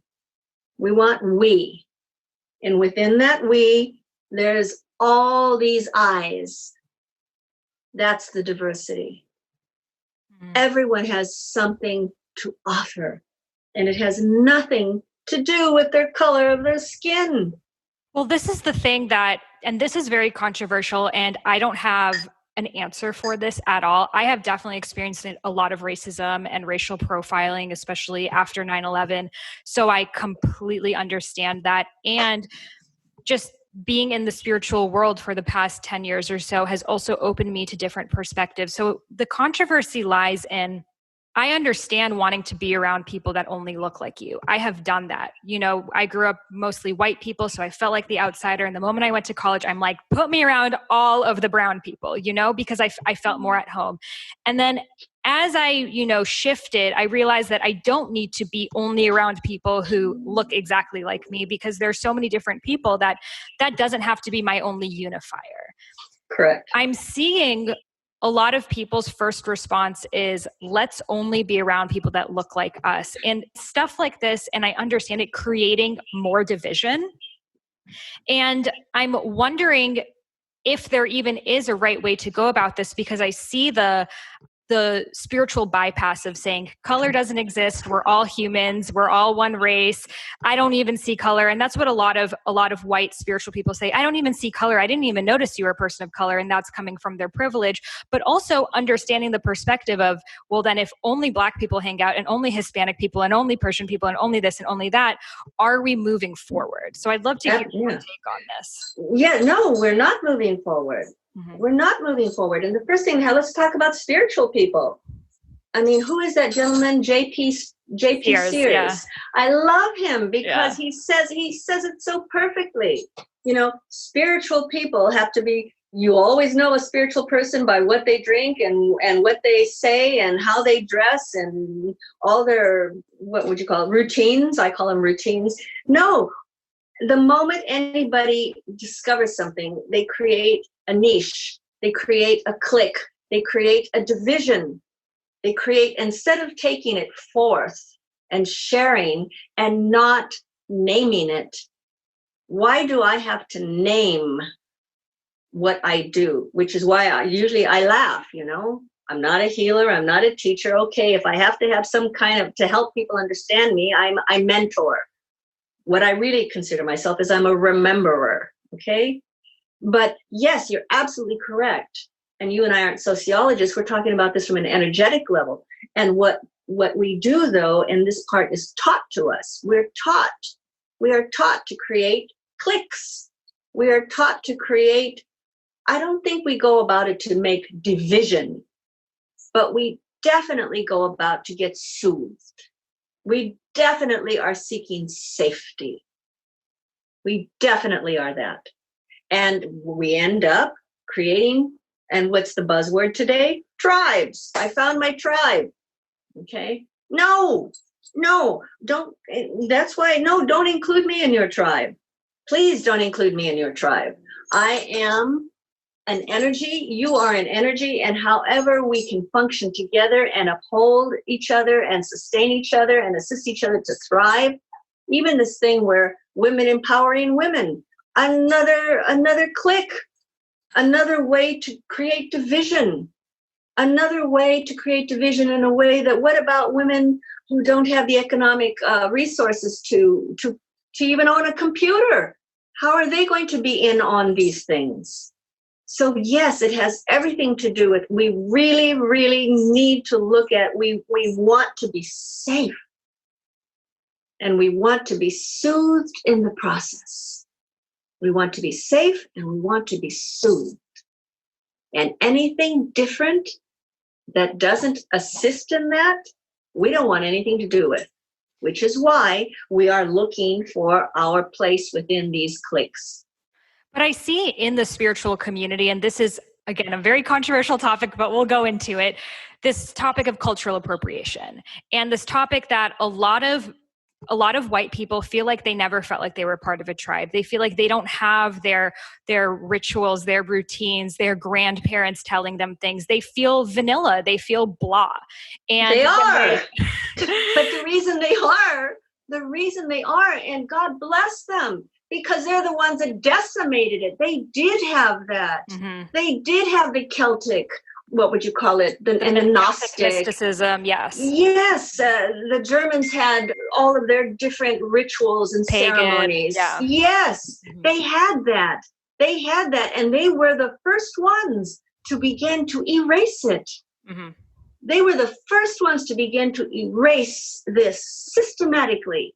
We want we. And within that we, there's all these eyes. That's the diversity. Everyone has something to offer, and it has nothing to do with their color of their skin. Well, this is the thing and this is very controversial, and I don't have an answer for this at all. I have definitely experienced a lot of racism and racial profiling, especially after 9/11. So I completely understand that. And just being in the spiritual world for the past 10 years or so has also opened me to different perspectives. So the controversy lies in I understand wanting to be around people that only look like you. I have done that. You know, I grew up mostly white people, so I felt like the outsider. And the moment I went to college, I'm like, put me around all of the brown people, you know, because I felt more at home. And then as I, you know, shifted, I realized that I don't need to be only around people who look exactly like me, because there's so many different people that doesn't have to be my only unifier. Correct. I'm seeing a lot of people's first response is, let's only be around people that look like us, and stuff like this. And I understand it creating more division. And I'm wondering if there even is a right way to go about this, because I see the spiritual bypass of saying color doesn't exist. We're all humans. We're all one race. I don't even see color. And that's what a lot of white spiritual people say. I don't even see color. I didn't even notice you were a person of color. And that's coming from their privilege, but also understanding the perspective of, well, then if only Black people hang out and only Hispanic people and only Persian people and only this and only that, are we moving forward? So I'd love to hear your take on this. Yeah, no, we're not moving forward. Mm-hmm. We're not moving forward. And the first thing, now let's talk about spiritual people. I mean, who is that gentleman? JP Sears. Yeah. I love him because he says it so perfectly. You know, spiritual people have to be, you always know a spiritual person by what they drink and what they say and how they dress and all their, what would you call it, routines? I call them routines. No, the moment anybody discovers something, they create a niche, they create a clique, they create a division, they create, instead of taking it forth and sharing and not naming it. Why do I have to name what I do? Which is why I laugh, you know. I'm not a healer, I'm not a teacher. Okay, if I have to have some kind of, to help people understand me, I mentor. What I really consider myself is I'm a rememberer, okay? But yes, you're absolutely correct. And you and I aren't sociologists. We're talking about this from an energetic level. And what we do, though, and this part is taught to us, we are taught to create cliques. We are taught to create, I don't think we go about it to make division, but we definitely go about to get soothed. We definitely are seeking safety. We definitely are that. And we end up creating, and what's the buzzword today? Tribes. I found my tribe. Okay. No, don't. That's why, no, don't include me in your tribe. Please don't include me in your tribe. I am an energy. You are an energy. And however we can function together and uphold each other and sustain each other and assist each other to thrive. Even this thing where women empowering women, another clique, another way to create division, another way to create division in a way that, what about women who don't have the economic resources to even own a computer? How are they going to be in on these things? So yes, it has everything to do with, we really, really need to look at, we want to be safe. And we want to be soothed in the process. We want to be safe and we want to be soothed. And anything different that doesn't assist in that, we don't want anything to do with. Which is why we are looking for our place within these cliques. But I see in the spiritual community, and this is, again, a very controversial topic, but we'll go into it, this topic of cultural appropriation. And this topic that a lot of white people feel like they never felt like they were part of a tribe. They feel like they don't have their rituals, their routines, their grandparents telling them things. They feel vanilla. They feel blah. And they are. But the reason they are, and God bless them, because they're the ones that decimated it. They did have that. Mm-hmm. They did have the Celtic, what would you call it? The Gnostic mysticism, yes. Yes, the Germans had all of their different rituals and pagan ceremonies. Yeah. Yes, mm-hmm. They had that, and they were the first ones to begin to erase it. Mm-hmm. They were the first ones to begin to erase this systematically,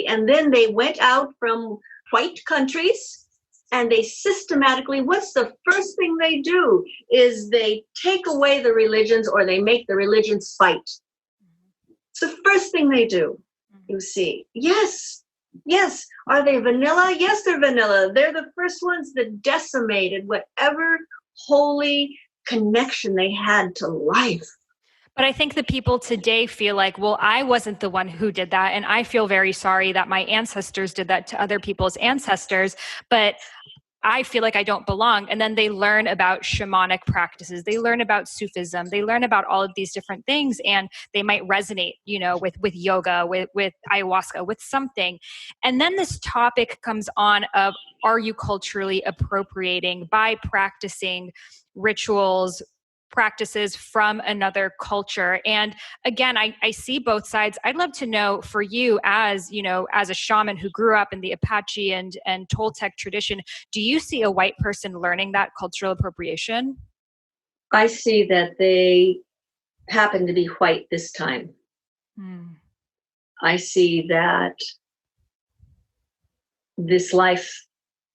and then they went out from white countries And they systematically, what's the first thing they do is they take away the religions, or they make the religions fight. It's the first thing they do, you see. Yes. Are they vanilla? Yes, they're vanilla. They're the first ones that decimated whatever holy connection they had to life. But I think the people today feel like, well, I wasn't the one who did that. And I feel very sorry that my ancestors did that to other people's ancestors. But I feel like I don't belong. And then they learn about shamanic practices. They learn about Sufism. They learn about all of these different things, and they might resonate, with yoga, with ayahuasca, with something. And then this topic comes on of, are you culturally appropriating by practicing rituals, practices from another culture? And again, I see both sides. I'd love to know, for you, as as a shaman who grew up in the Apache and Toltec tradition, do you see a white person learning that cultural appropriation? I see that they happen to be white this time. I see that this life,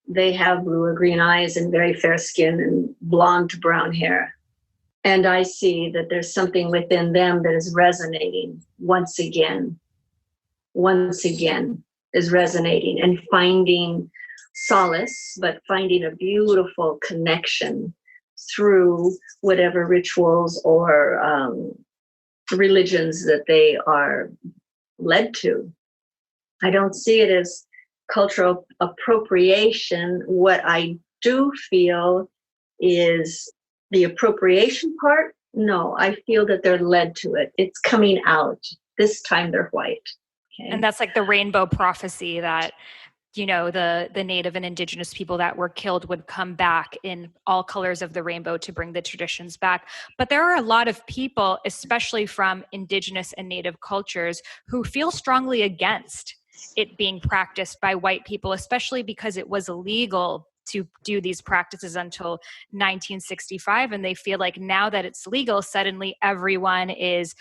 they have blue or green eyes and very fair skin and blonde to brown hair. And I see that there's something within them that is resonating once again is resonating and finding solace, but finding a beautiful connection through whatever rituals or religions that they are led to. I don't see it as cultural appropriation. What I do feel is the appropriation part. No, I feel that they're led to it. It's coming out. This time they're white. Okay. And that's like the rainbow prophecy that, the native and indigenous people that were killed would come back in all colors of the rainbow to bring the traditions back. But there are a lot of people, especially from indigenous and native cultures, who feel strongly against it being practiced by white people, especially because it was illegal to do these practices until 1965. And they feel like now that it's legal, suddenly everyone is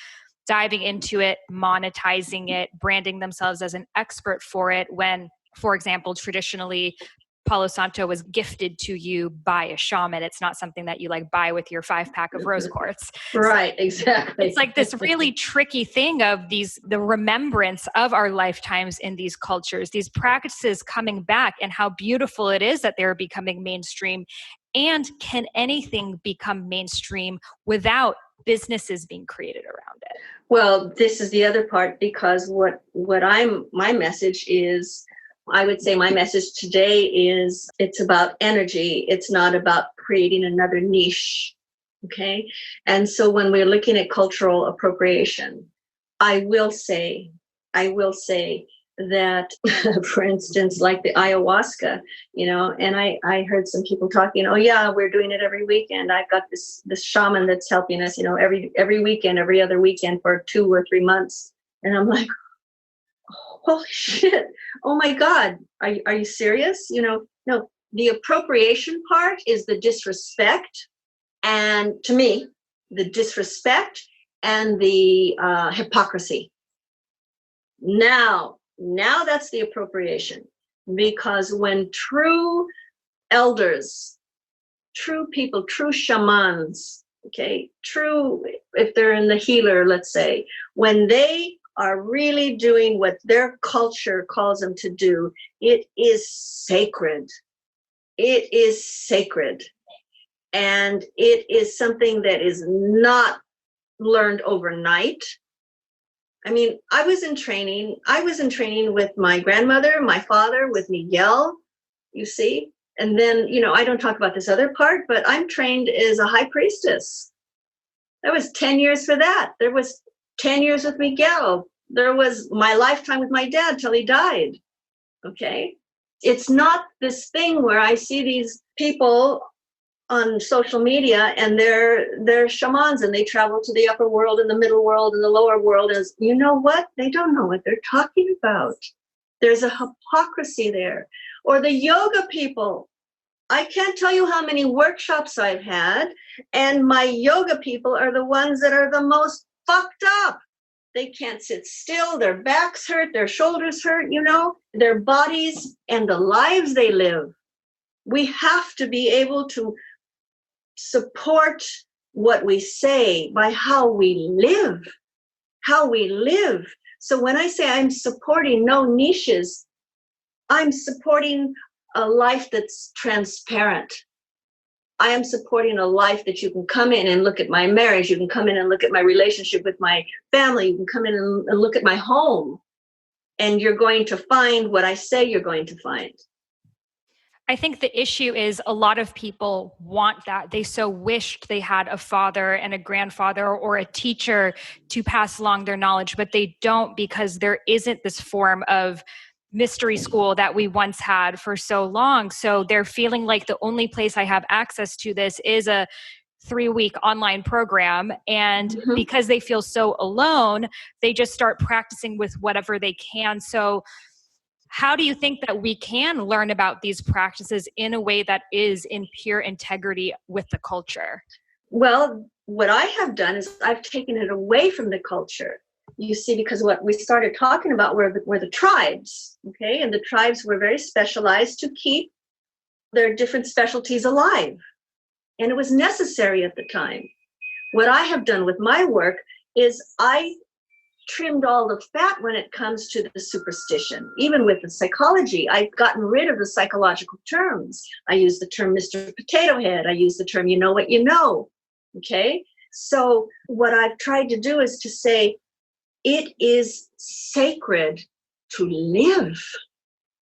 diving into it, monetizing it, branding themselves as an expert for it, when, for example, traditionally, Palo Santo was gifted to you by a shaman. It's not something that you buy with your 5-pack of rose quartz. Right, exactly. It's like this really tricky thing of the remembrance of our lifetimes in these cultures, these practices coming back, and how beautiful it is that they're becoming mainstream. And can anything become mainstream without businesses being created around it? Well, this is the other part, because my message is, I would say my message today is, it's about energy. It's not about creating another niche. Okay. And so when we're looking at cultural appropriation, I will say that, for instance, like the ayahuasca, and I heard some people talking, oh yeah, we're doing it every weekend. I've got this shaman that's helping us, every weekend, every other weekend for 2 or 3 months. And I'm like, holy shit. Oh my God. Are you serious? No, the appropriation part is the disrespect. And to me, the disrespect and the hypocrisy. Now that's the appropriation, because when true elders, true people, true shamans, okay, true, if they're in the healer, let's say, when they are really doing what their culture calls them to do, it is sacred. It is sacred. And it is something that is not learned overnight. I mean, I was in training with my grandmother, my father, with Miguel, you see. And then, I don't talk about this other part, but I'm trained as a high priestess. That was 10 years for that. There was 10 years with Miguel. There was my lifetime with my dad till he died. Okay. It's not this thing where I see these people on social media and they're shamans and they travel to the upper world and the middle world and the lower world. As you know what? They don't know what they're talking about. There's a hypocrisy there. Or the yoga people. I can't tell you how many workshops I've had, and my yoga people are the ones that are the most fucked up. They can't sit still. Their backs hurt. Their shoulders hurt, their bodies and the lives they live We have to be able to support what we say by how we live. So when I say I'm supporting no niches, I'm supporting a life that's transparent. I am supporting a life that you can come in and look at my marriage. You can come in and look at my relationship with my family. You can come in and look at my home. And you're going to find what I say you're going to find. I think the issue is a lot of people want that. They so wished they had a father and a grandfather or a teacher to pass along their knowledge, but they don't, because there isn't this form of mystery school that we once had for so long. So they're feeling like the only place I have access to this is a 3-week online program. And because they feel so alone, they just start practicing with whatever they can. So how do you think that we can learn about these practices in a way that is in pure integrity with the culture? Well, what I have done is I've taken it away from the culture. You see, because what we started talking about were the tribes, okay? And the tribes were very specialized to keep their different specialties alive. And it was necessary at the time. What I have done with my work is I trimmed all the fat when it comes to the superstition. Even with the psychology, I've gotten rid of the psychological terms. I use the term Mr. Potato Head. I use the term you know what you know. Okay? So what I've tried to do is to say it is sacred to live,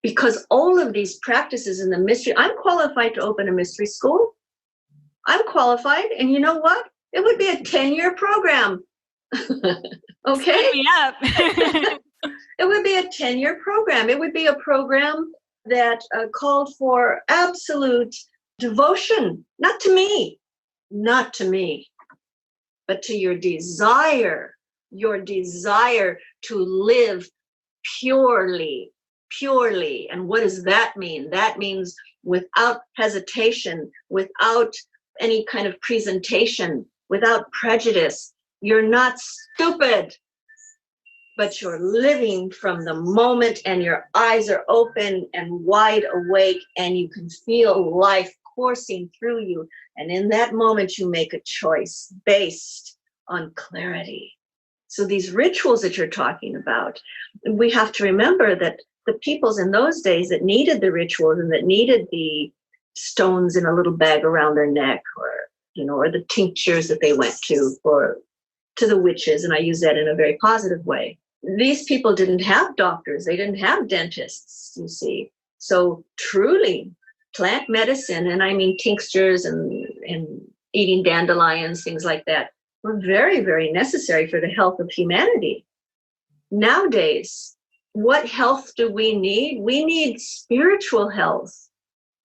because all of these practices in the mystery, I'm qualified to open a mystery school. I'm qualified. And you know what? It would be a 10-year program. Okay. It would be a 10-year program. It would be a program that called for absolute devotion, not to me, but to your desire to live purely. And what does that mean? That means without hesitation, without any kind of presentation, without prejudice. You're not stupid, but you're living from the moment, and your eyes are open and wide awake, and you can feel life coursing through you. And in that moment, you make a choice based on clarity. So these rituals that you're talking about, we have to remember that the peoples in those days that needed the rituals and that needed the stones in a little bag around their neck, or the tinctures that they went to the witches, and I use that in a very positive way. These people didn't have doctors. They didn't have dentists, you see. So truly, plant medicine, and I mean tinctures and eating dandelions, things like that, were very, very necessary for the health of humanity. Nowadays, what health do we need? We need spiritual health.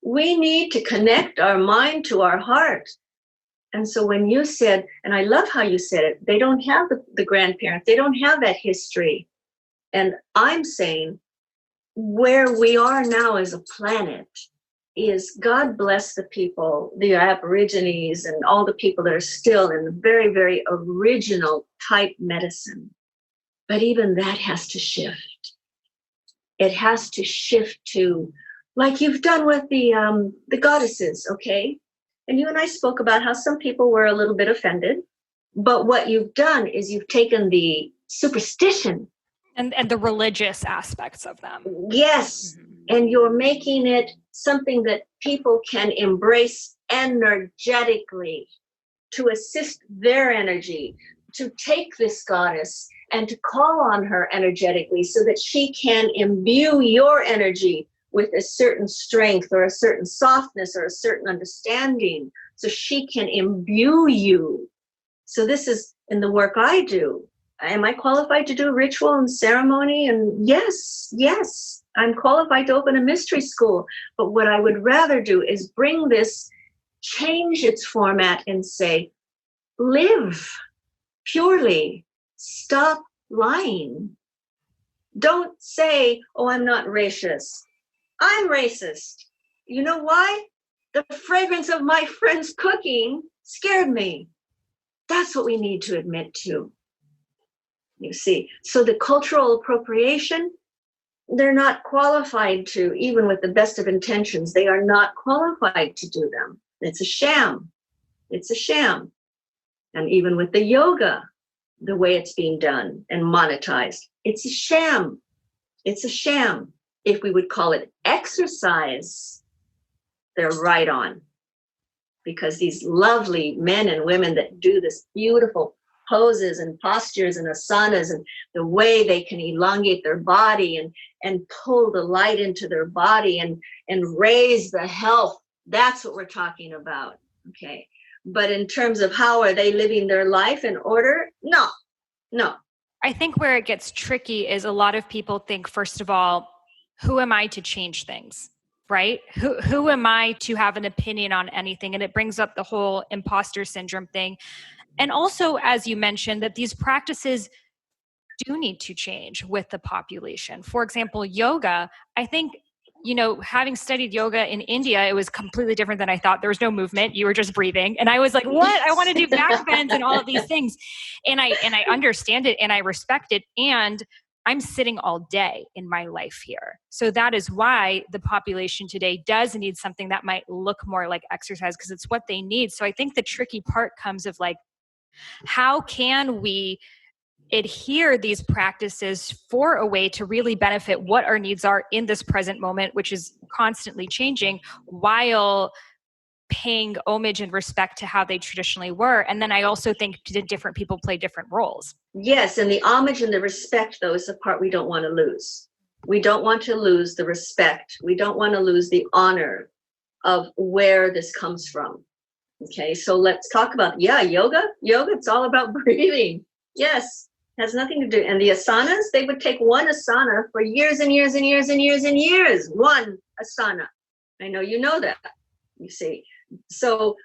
We need to connect our mind to our heart. And so when you said, and I love how you said it, they don't have the grandparents, they don't have that history. And I'm saying where we are now as a planet is God bless the people, the Aborigines and all the people that are still in the very, very original type medicine. But even that has to shift. It has to shift to, like you've done with the goddesses, okay? And you and I spoke about how some people were a little bit offended. But what you've done is you've taken the superstition. And the religious aspects of them. Yes. And you're making it something that people can embrace energetically, to assist their energy, to take this goddess and to call on her energetically so that she can imbue your energy with a certain strength or a certain softness or a certain understanding, so she can imbue you. So this is in the work I do. Am I qualified to do ritual and ceremony? And yes, I'm qualified to open a mystery school. But what I would rather do is bring this, change its format and say, live purely, stop lying. Don't say, oh, I'm not racist. I'm racist. You know why? The fragrance of my friend's cooking scared me. That's what we need to admit to. You see, so the cultural appropriation, they're not qualified to, even with the best of intentions, they are not qualified to do them. It's a sham. It's a sham. And even with the yoga, the way it's being done and monetized, it's a sham. It's a sham. If we would call it exercise, they're right on. Because these lovely men and women that do this beautiful poses and postures and asanas, and the way they can elongate their body and pull the light into their body and raise the health, that's what we're talking about. Okay. But in terms of how are they living their life in order? No. I think where it gets tricky is a lot of people think, first of all, who am I to change things? Right? Who am I to have an opinion on anything? And it brings up the whole imposter syndrome thing. And also, as you mentioned, that these practices do need to change with the population. For example, yoga, I think, having studied yoga in India, it was completely different than I thought. There was no movement. You were just breathing. And I was like, what? I want to do back bends and all of these things. And I understand it and I respect it. And I'm sitting all day in my life here. So that is why the population today does need something that might look more like exercise, because it's what they need. So I think the tricky part comes of like, how can we adhere these practices for a way to really benefit what our needs are in this present moment, which is constantly changing, while paying homage and respect to how they traditionally were. And then I also think different people play different roles. Yes, and the homage and the respect, though, is the part we don't want to lose. We don't want to lose the respect. We don't want to lose the honor of where this comes from. Okay, so let's talk about, yoga. Yoga, it's all about breathing. Yes, has nothing to do. And the asanas, they would take one asana for years and years and years and years and years. One asana. I know you know that, you see. So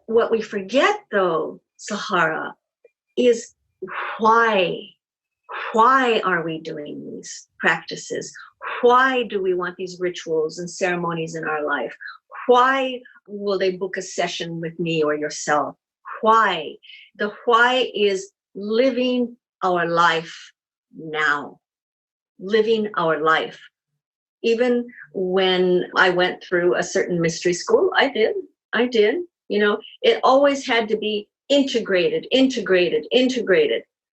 what we forget, though, Sahara, is why are we doing these practices? Why do we want these rituals and ceremonies in our life? Why will they book a session with me or yourself? Why? The why is living our life now, living our life. Even when I went through a certain mystery school, I did. It always had to be integrated.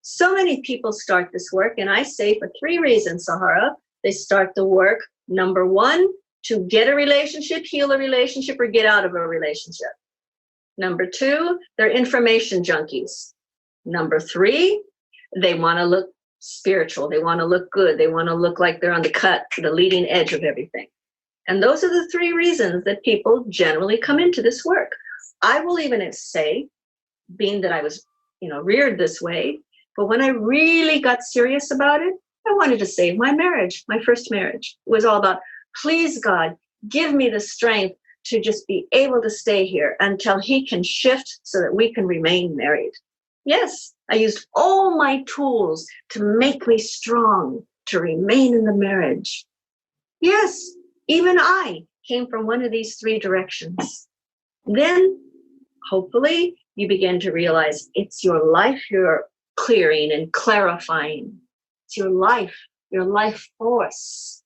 So many people start this work, and I say for 3 reasons, Sahara. They start the work, number 1, to get a relationship, heal a relationship, or get out of a relationship. Number 2, they're information junkies. Number 3, they want to look spiritual. They want to look good. They want to look like they're on the leading edge of everything. And those are the 3 reasons that people generally come into this work. I will even say, being that I was, reared this way, but when I really got serious about it, I wanted to save my marriage. My first marriage was all about, please God, give me the strength to just be able to stay here until he can shift so that we can remain married. Yes, I used all my tools to make me strong to remain in the marriage. Yes, even I came from one of these 3 directions. Then, hopefully, you begin to realize it's your life you're clearing and clarifying. It's your life force,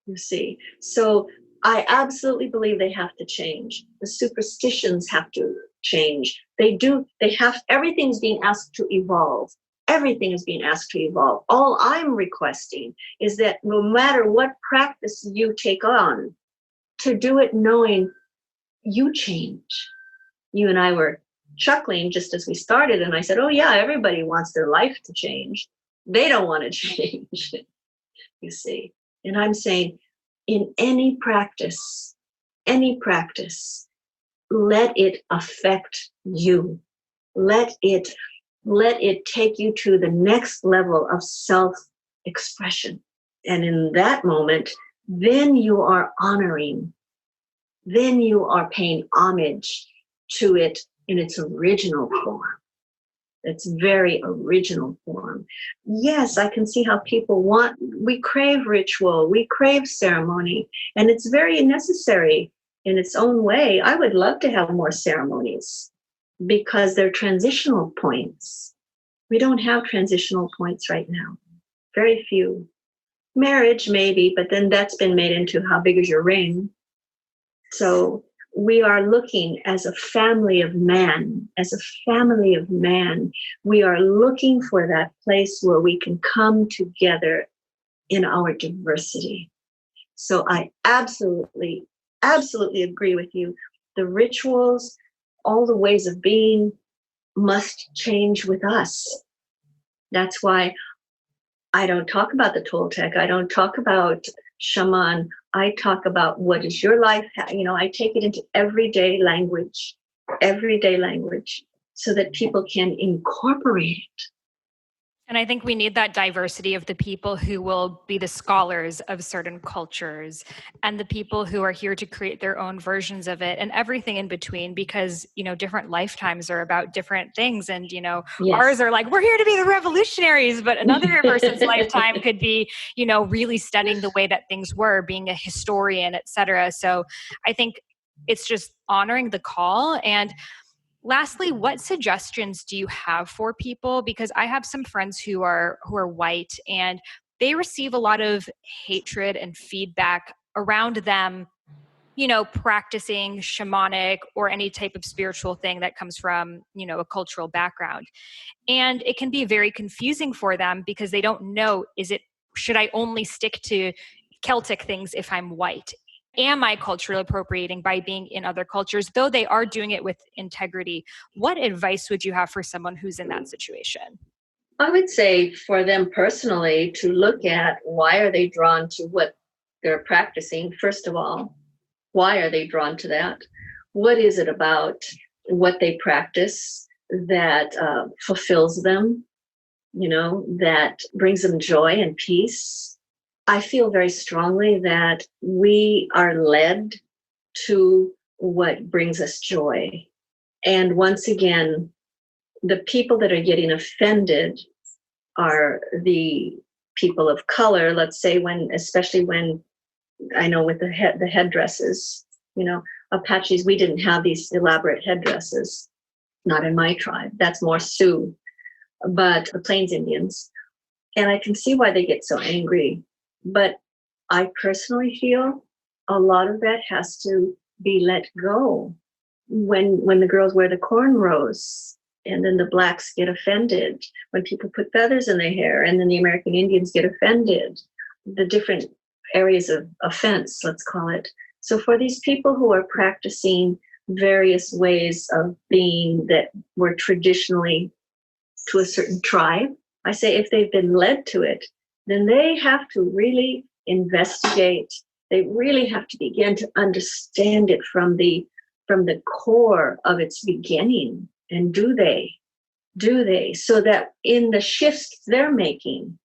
you see. So I absolutely believe they have to change. The superstitions have to change. Everything's being asked to evolve. Everything is being asked to evolve. All I'm requesting is that no matter what practice you take on, to do it knowing you change. You and I were chuckling just as we started, and I said, oh yeah, everybody wants their life to change. They don't want to change, you see. And I'm saying, in any practice, let it affect you. Let it take you to the next level of self-expression. And in that moment, then you are honoring, then you are paying homage to it in its original form. Its very original form. Yes, I can see how we crave ritual, we crave ceremony, and it's very necessary in its own way. I would love to have more ceremonies because they're transitional points. We don't have transitional points right now. Very few. Marriage, maybe, but then that's been made into how big is your ring. So we are looking as a family of man, we are looking for that place where we can come together in our diversity. So I absolutely agree with you. The rituals, all the ways of being must change with us. That's why I don't talk about the Toltec. I don't talk about shaman. I talk about what is your life. I take it into everyday language, so that people can incorporate it. And I think we need that diversity of the people who will be the scholars of certain cultures and the people who are here to create their own versions of it and everything in between, because, different lifetimes are about different things. And, Yes. Ours are like, we're here to be the revolutionaries, but another person's lifetime could be, really studying the way that things were, being a historian, et cetera. So I think it's just honoring the call. And lastly, what suggestions do you have for people? Because I have some friends who are white, and they receive a lot of hatred and feedback around them, practicing shamanic or any type of spiritual thing that comes from, a cultural background. And it can be very confusing for them because they don't know, should I only stick to Celtic things if I'm white? Am I culturally appropriating by being in other cultures, though they are doing it with integrity? What advice would you have for someone who's in that situation? I would say for them personally to look at why are they drawn to what they're practicing. First of all, why are they drawn to that? What is it about what they practice that fulfills them, that brings them joy and peace? I feel very strongly that we are led to what brings us joy. And once again, the people that are getting offended are the people of color. Let's say especially when I know with the headdresses, Apaches, we didn't have these elaborate headdresses, not in my tribe. That's more Sioux, but the Plains Indians. And I can see why they get so angry. But I personally feel a lot of that has to be let go. When the girls wear the cornrows, and then the blacks get offended, when people put feathers in their hair, and then the American Indians get offended, the different areas of offense, let's call it. So for these people who are practicing various ways of being that were traditionally to a certain tribe, I say if they've been led to it, then they have to really investigate. They really have to begin to understand it from the core of its beginning. And do they, so that in the shifts they're making,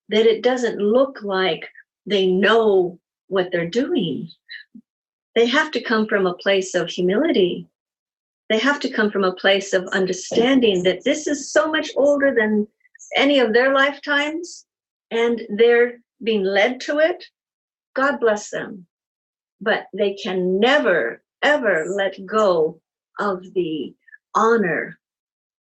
that it doesn't look like they know what they're doing. They have to come from a place of humility. They have to come from a place of understanding that this is so much older than any of their lifetimes, and they're being led to it. God bless them. But they can never, ever let go of the honor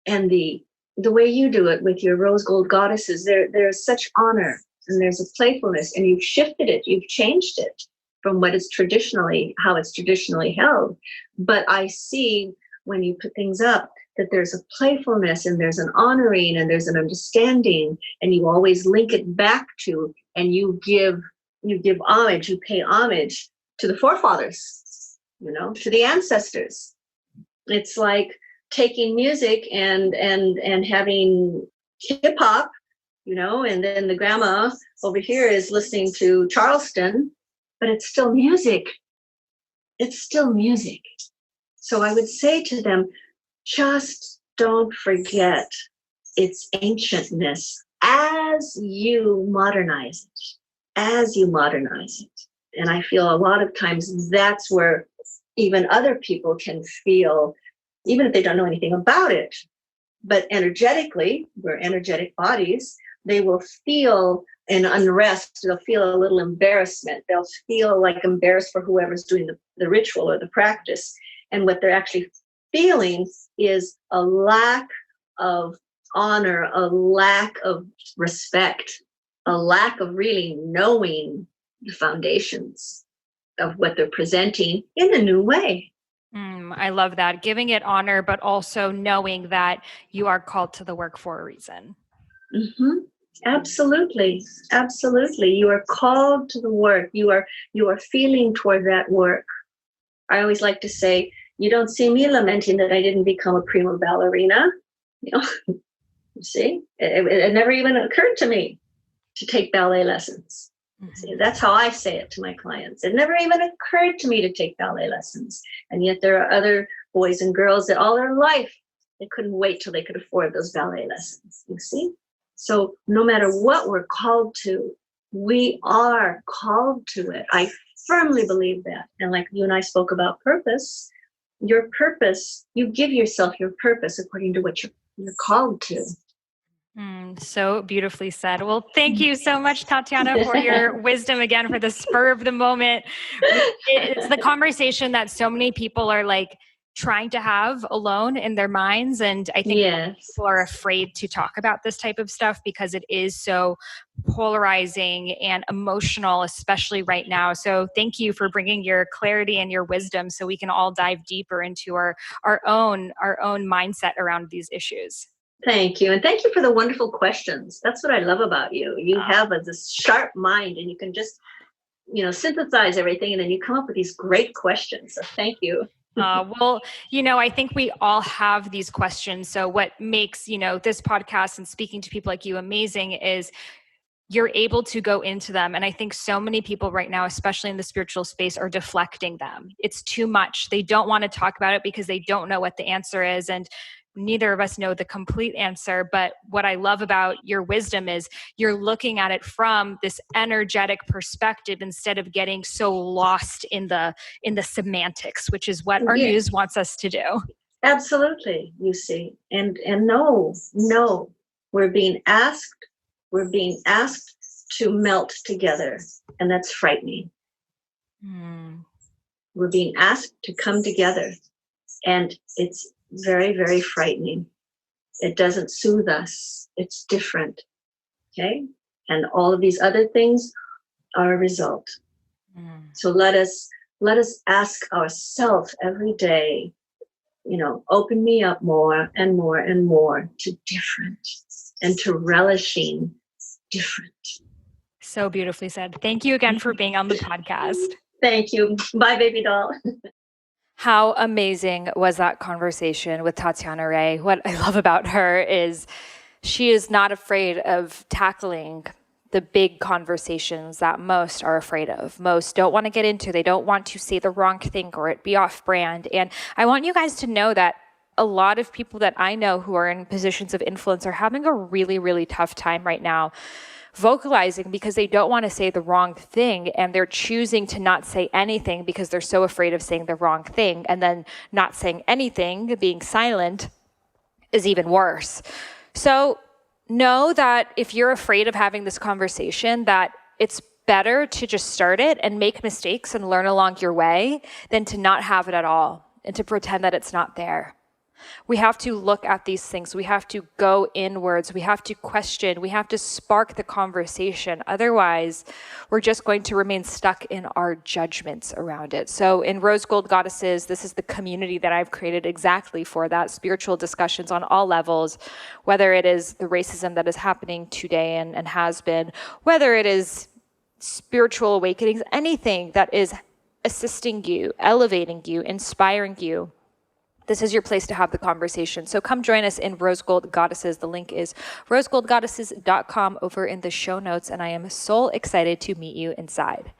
and the way you do it with your rose gold goddesses. There's such honor and there's a playfulness, and you've shifted it, you've changed it from how it's traditionally held. But I see when you put things up that there's a playfulness and there's an honoring and there's an understanding, and you always link it back to, and you give homage, you pay homage to the forefathers, to the ancestors. It's like taking music and having hip hop, and then the grandma over here is listening to Charleston, but it's still music. It's still music. So I would say to them, just don't forget its ancientness as you modernize it. And I feel a lot of times that's where even other people can feel, even if they don't know anything about it, but energetically, we're energetic bodies, they will feel an unrest. They'll feel a little embarrassment. They'll feel like embarrassed for whoever's doing the ritual or the practice. And what they're actually feeling is a lack of honor, a lack of respect, a lack of really knowing the foundations of what they're presenting in a new way. I love that. Giving it honor, but also knowing that you are called to the work for a reason. Mm-hmm. Absolutely. Absolutely. You are called to the work. You are feeling toward that work. I always like to say, you don't see me lamenting that I didn't become a prima ballerina. You see, it never even occurred to me to take ballet lessons. Mm-hmm. See, that's how I say it to my clients. It never even occurred to me to take ballet lessons. And yet there are other boys and girls that all their life, they couldn't wait till they could afford those ballet lessons. You see? So no matter what we're called to, we are called to it. I firmly believe that. And like you and I spoke about purpose, your purpose, you give yourself your purpose according to what you're called to. So beautifully said. Well, thank you so much, Tatyana, for your wisdom again, for the spur of the moment. It's the conversation that so many people are like trying to have alone in their minds. And I think people are afraid to talk about this type of stuff because it is so polarizing and emotional, especially right now. So thank you for bringing your clarity and your wisdom so we can all dive deeper into our own mindset around these issues. Thank you. And thank you for the wonderful questions. That's what I love about you. You have this sharp mind and you can just, synthesize everything and then you come up with these great questions. So thank you. Well, I think we all have these questions. So what makes, this podcast and speaking to people like you amazing is you're able to go into them. And I think so many people right now, especially in the spiritual space, are deflecting them. It's too much. They don't want to talk about it because they don't know what the answer is. And neither of us know the complete answer. But what I love about your wisdom is you're looking at it from this energetic perspective instead of getting so lost in the semantics, which is what our news wants us to do. Absolutely, you see. And no, we're being asked to melt together, and that's frightening. We're being asked to come together, and it's very, very frightening. It doesn't soothe us. It's different. Okay? And all of these other things are a result. So let us ask ourselves every day, open me up more and more and more to different and to relishing different. So beautifully said. Thank you again for being on the podcast. Thank you. Bye, baby doll. How amazing was that conversation with Tatyana Rae? What I love about her is she is not afraid of tackling the big conversations that most are afraid of. Most don't want to get into. They don't want to say the wrong thing or it be off brand. And I want you guys to know that a lot of people that I know who are in positions of influence are having a really, really tough time right now vocalizing because they don't want to say the wrong thing and they're choosing to not say anything because they're so afraid of saying the wrong thing, and then not saying anything, being silent, is even worse. So know that if you're afraid of having this conversation, that it's better to just start it and make mistakes and learn along your way than to not have it at all and to pretend that it's not there. We have to look at these things. We have to go inwards. We have to question. We have to spark the conversation. Otherwise, we're just going to remain stuck in our judgments around it. So in Rose Gold Goddesses, this is the community that I've created exactly for that, spiritual discussions on all levels, whether it is the racism that is happening today and has been, whether it is spiritual awakenings, anything that is assisting you, elevating you, inspiring you. This is your place to have the conversation. So come join us in Rose Gold Goddesses. The link is rosegoldgoddesses.com over in the show notes, and I am so excited to meet you inside.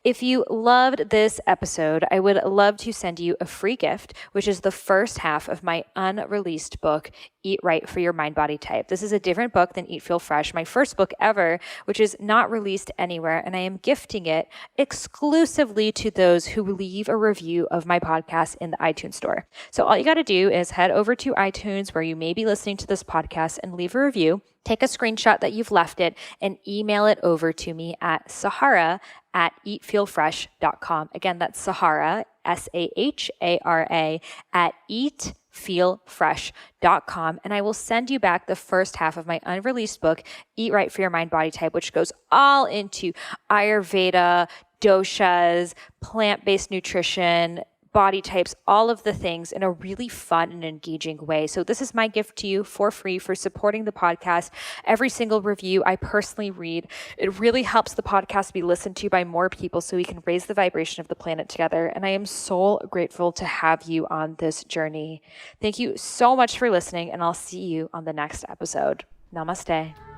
If you loved this episode, I would love to send you a free gift, which is the first half of my unreleased book, Eat Right for Your Mind Body Type. This is a different book than Eat Feel Fresh, my first book ever, which is not released anywhere, and I am gifting it exclusively to those who leave a review of my podcast in the iTunes store. So all you got to do is head over to iTunes where you may be listening to this podcast and leave a review. Take a screenshot that you've left it and email it over to me at Sahara@eatfeelfresh.com. Again, that's Sahara, Sahara, at feelfresh.com, and I will send you back the first half of my unreleased book, Eat Right for Your Mind, Body Type, which goes all into Ayurveda, doshas, plant-based nutrition, body types, all of the things in a really fun and engaging way. So this is my gift to you for free for supporting the podcast. Every single review I personally read. It really helps the podcast be listened to by more people so we can raise the vibration of the planet together. And I am so grateful to have you on this journey. Thank you so much for listening, and I'll see you on the next episode. Namaste.